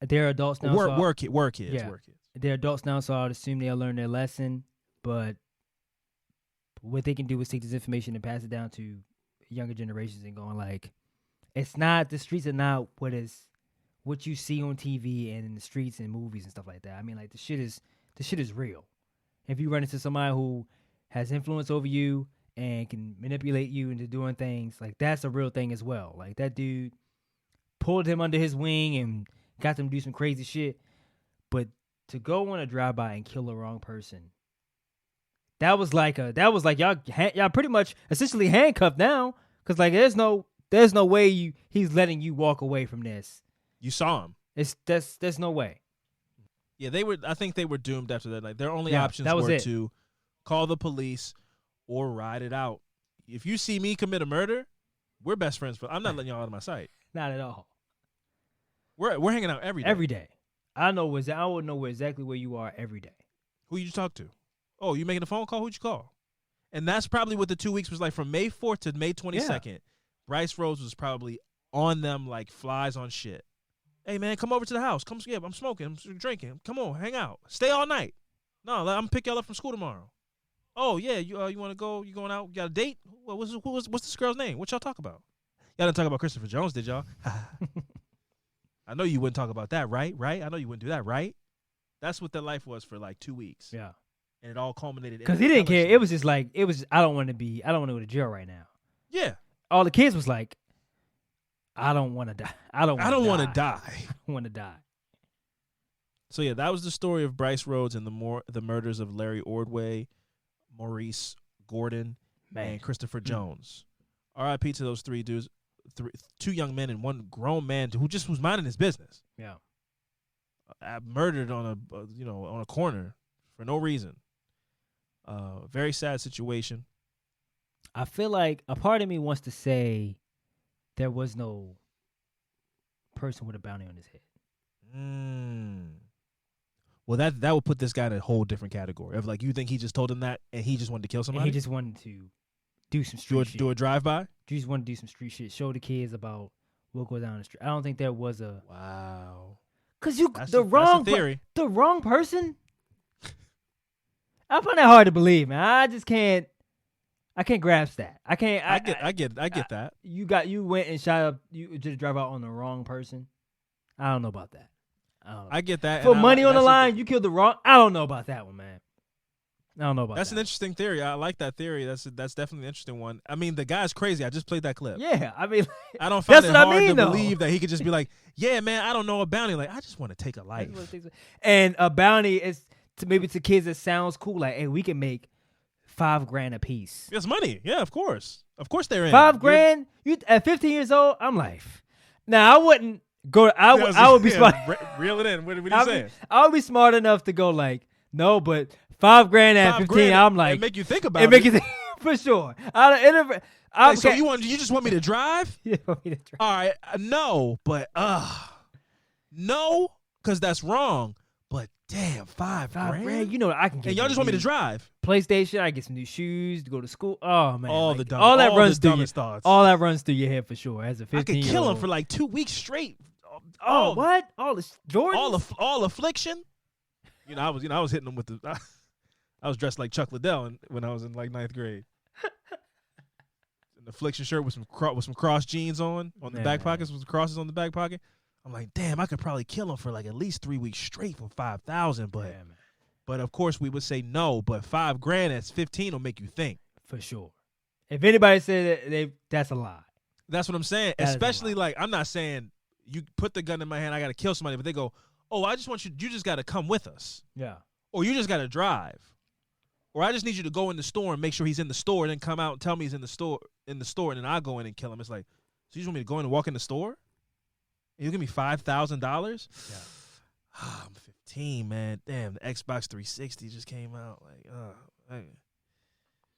they're adults now. Work kids. Yeah. They're adults now, so I'd assume they'll learn their lesson. But what they can do is take this information and pass it down to younger generations and going like, the streets are not what you see on TV and in the streets and movies and stuff like that. I mean, like, the shit is real. If you run into somebody who has influence over you and can manipulate you into doing things, like, that's a real thing as well. Like, that dude pulled him under his wing and got them to do some crazy shit. But to go on a drive-by and kill the wrong person, that was like y'all pretty much essentially handcuffed now, because like there's no way he's letting you walk away from this. You saw him. There's no way. Yeah, I think they were doomed after that. Like, their only options were to call the police or ride it out. If you see me commit a murder, we're best friends. I'm not letting y'all out of my sight. Not at all. We're hanging out every day. Every day. I would know exactly where you are every day. Who you talk to? Oh, you making a phone call? Who'd you call? And that's probably what the 2 weeks was like. From May 4th to May 22nd, yeah. Bryce Rhodes was probably on them like flies on shit. Hey, man, come over to the house. Come, yeah, I'm smoking. I'm drinking. Come on, hang out. Stay all night. No, I'm going to pick y'all up from school tomorrow. Oh, yeah, you want to go? You going out? You got a date? What's this girl's name? What y'all talk about? Y'all didn't talk about Christopher Jones, did y'all? I know you wouldn't talk about that, right? I know you wouldn't do that, right? That's what their life was for like 2 weeks. Yeah. And it all culminated. Because he didn't care. It was just like, I don't want to go to jail right now. Yeah. All the kids was like, I don't want to die. I don't want to die. I want to die. So yeah, that was the story of Bryce Rhodes and the murders of Larry Ordway, Maurice Gordon, and Christopher Jones. R.I.P. to those three dudes. Two young men and one grown man who just was minding his business. Yeah, murdered on a corner for no reason. Very sad situation. I feel like a part of me wants to say there was no person with a bounty on his head. Well, that would put this guy in a whole different category of like, you think he just told him that and he just wanted to kill somebody? And he just wanted to do some street shit. Do a drive-by? You just want to do some street shit. Show the kids about what goes down the street. I don't think there was a... Wow. Because the wrong person? I find that hard to believe, man. I just can't... I can't grasp that. I can't... I get that. You went and shot up... You just drive out on the wrong person? I don't know about that. I get that. For money on the line, you killed the wrong... I don't know about that one, man. I don't know about That's that. an interesting theory. I like that theory. That's definitely an interesting one. I mean, the guy's crazy. I just played that clip. Yeah, I mean, I don't find that's it what I hard mean, to though. believe that he could just be like, yeah, man, I don't know a bounty. Like, I just want to take a life. And a bounty is maybe to kids that sounds cool. Like, hey, we can make $5,000 a piece. It's money. Yeah, of course. Of course they're in. $5,000. You at 15 years old. I'm like, now I wouldn't go. I would be smart. Reel it in. What are you saying? I would be smart enough to go like, no, but $5,000 at 15. I'm like, it make you think about it. It make you think for sure. So you just want me to drive? You want me to drive? All right, no, but no, because that's wrong. But damn, $5,000. You know I can get. And y'all just want me to drive? PlayStation. I get some new shoes to go to school. Oh man, all that runs through dumbest thoughts. All that runs through your head for sure. As a 15, I could kill him for like 2 weeks straight. Oh, what? All the Jordan. All affliction. I was hitting him with the. I was dressed like Chuck Liddell when I was in like 9th grade. An affliction shirt with some cross jeans on the back pockets with crosses on the back pocket. I'm like, damn, I could probably kill him for like at least 3 weeks straight for $5,000. But of course we would say no. But $5,000 at 15 will make you think for sure. If anybody said that, that's a lie. That's what I'm saying. Especially like I'm not saying you put the gun in my hand, I got to kill somebody, but they go, oh, I just want you. You just got to come with us. Yeah. Or you just got to drive. Or I just need you to go in the store and make sure he's in the store, and then come out and tell me he's in the store, and then I'll go in and kill him. It's like, so you just want me to go in and walk in the store? And you give me $5,000? Yeah. I'm 15, man. Damn, the Xbox 360 just came out. Like,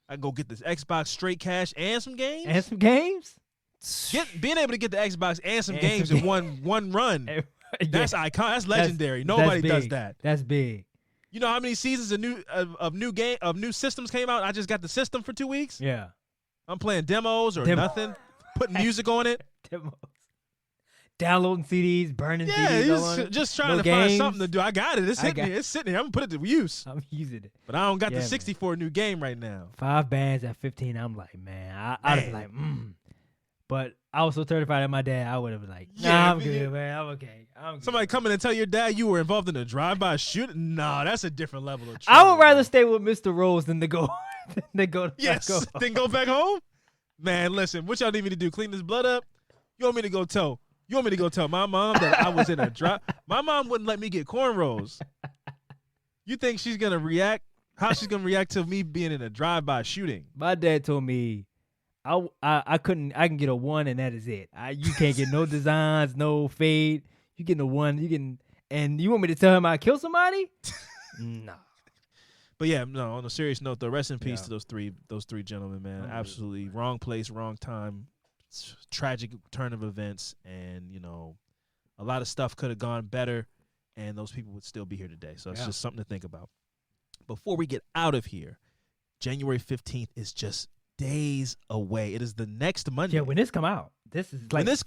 I go get this Xbox straight cash and some games. And some games? Being able to get the Xbox and some games in one run. That's iconic. That's legendary. Nobody does that. That's big. You know how many seasons of new systems came out? I just got the system for 2 weeks. Yeah, I'm playing demos or nothing, putting music on it. Demos, downloading CDs, burning CDs. Yeah, just trying to find something to do. I got it. It's sitting here. I'm gonna put it to use. I'm using it, but I don't got the 64 new game right now. $5,000 at 15. I'm like, man, I'd be like, But I was so terrified of my dad, I would have been like, nah, I'm good, man. I'm okay. Somebody come in and tell your dad you were involved in a drive-by shooting? No, that's a different level of trouble. I would rather stay with Mr. Rose than to go. Then go back home? Man, listen, what y'all need me to do? Clean this blood up? You want me to go tell my mom that I was in a drive? My mom wouldn't let me get cornrows. You think she's going to react? How she's going to react to me being in a drive-by shooting? My dad told me, I can get a 1 and that is it. You can't get no designs, no fade. You getting a 1, and you want me to tell him I killed somebody? No. But yeah, no, on a serious note though, rest in peace to those three gentlemen, man. Absolutely wrong place, wrong time. Tragic turn of events, and a lot of stuff could have gone better, and those people would still be here today. So it's just something to think about. Before we get out of here, January 15th is just days away. It is the next Monday. Yeah, when this come out, this is like when this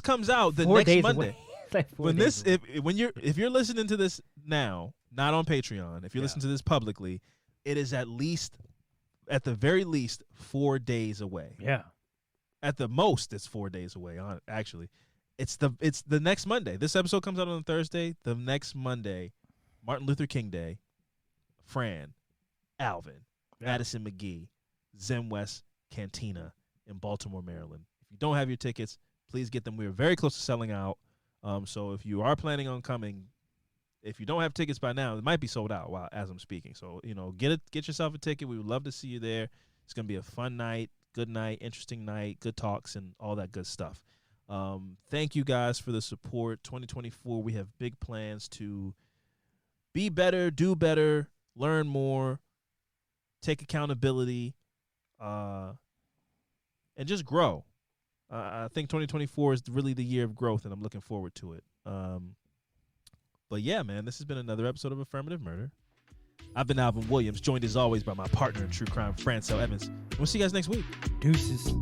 comes out the next Monday. Like if you're listening to this now, not on Patreon, if you're listening to this publicly, it is at the very least 4 days away. Yeah. At the most, it's 4 days away. Actually, it's the next Monday. This episode comes out on Thursday. The next Monday, Martin Luther King Day. Fran, Alvin, Madison McGee, Zen West Cantina in Baltimore, Maryland. If you don't have your tickets, please get them. We are very close to selling out. So if you are planning on coming, if you don't have tickets by now, it might be sold out as I'm speaking. So, get yourself a ticket. We would love to see you there. It's going to be a fun night, good night, interesting night, good talks, and all that good stuff. Thank you guys for the support. 2024, we have big plans to be better, do better, learn more, take accountability, and just grow. I think 2024 is really the year of growth, and I'm looking forward to it. But yeah, man, this has been another episode of Affirmative Murder. I've been Alvin Williams, joined as always by my partner in true crime, Francel Evans. We'll see you guys next week. Deuces.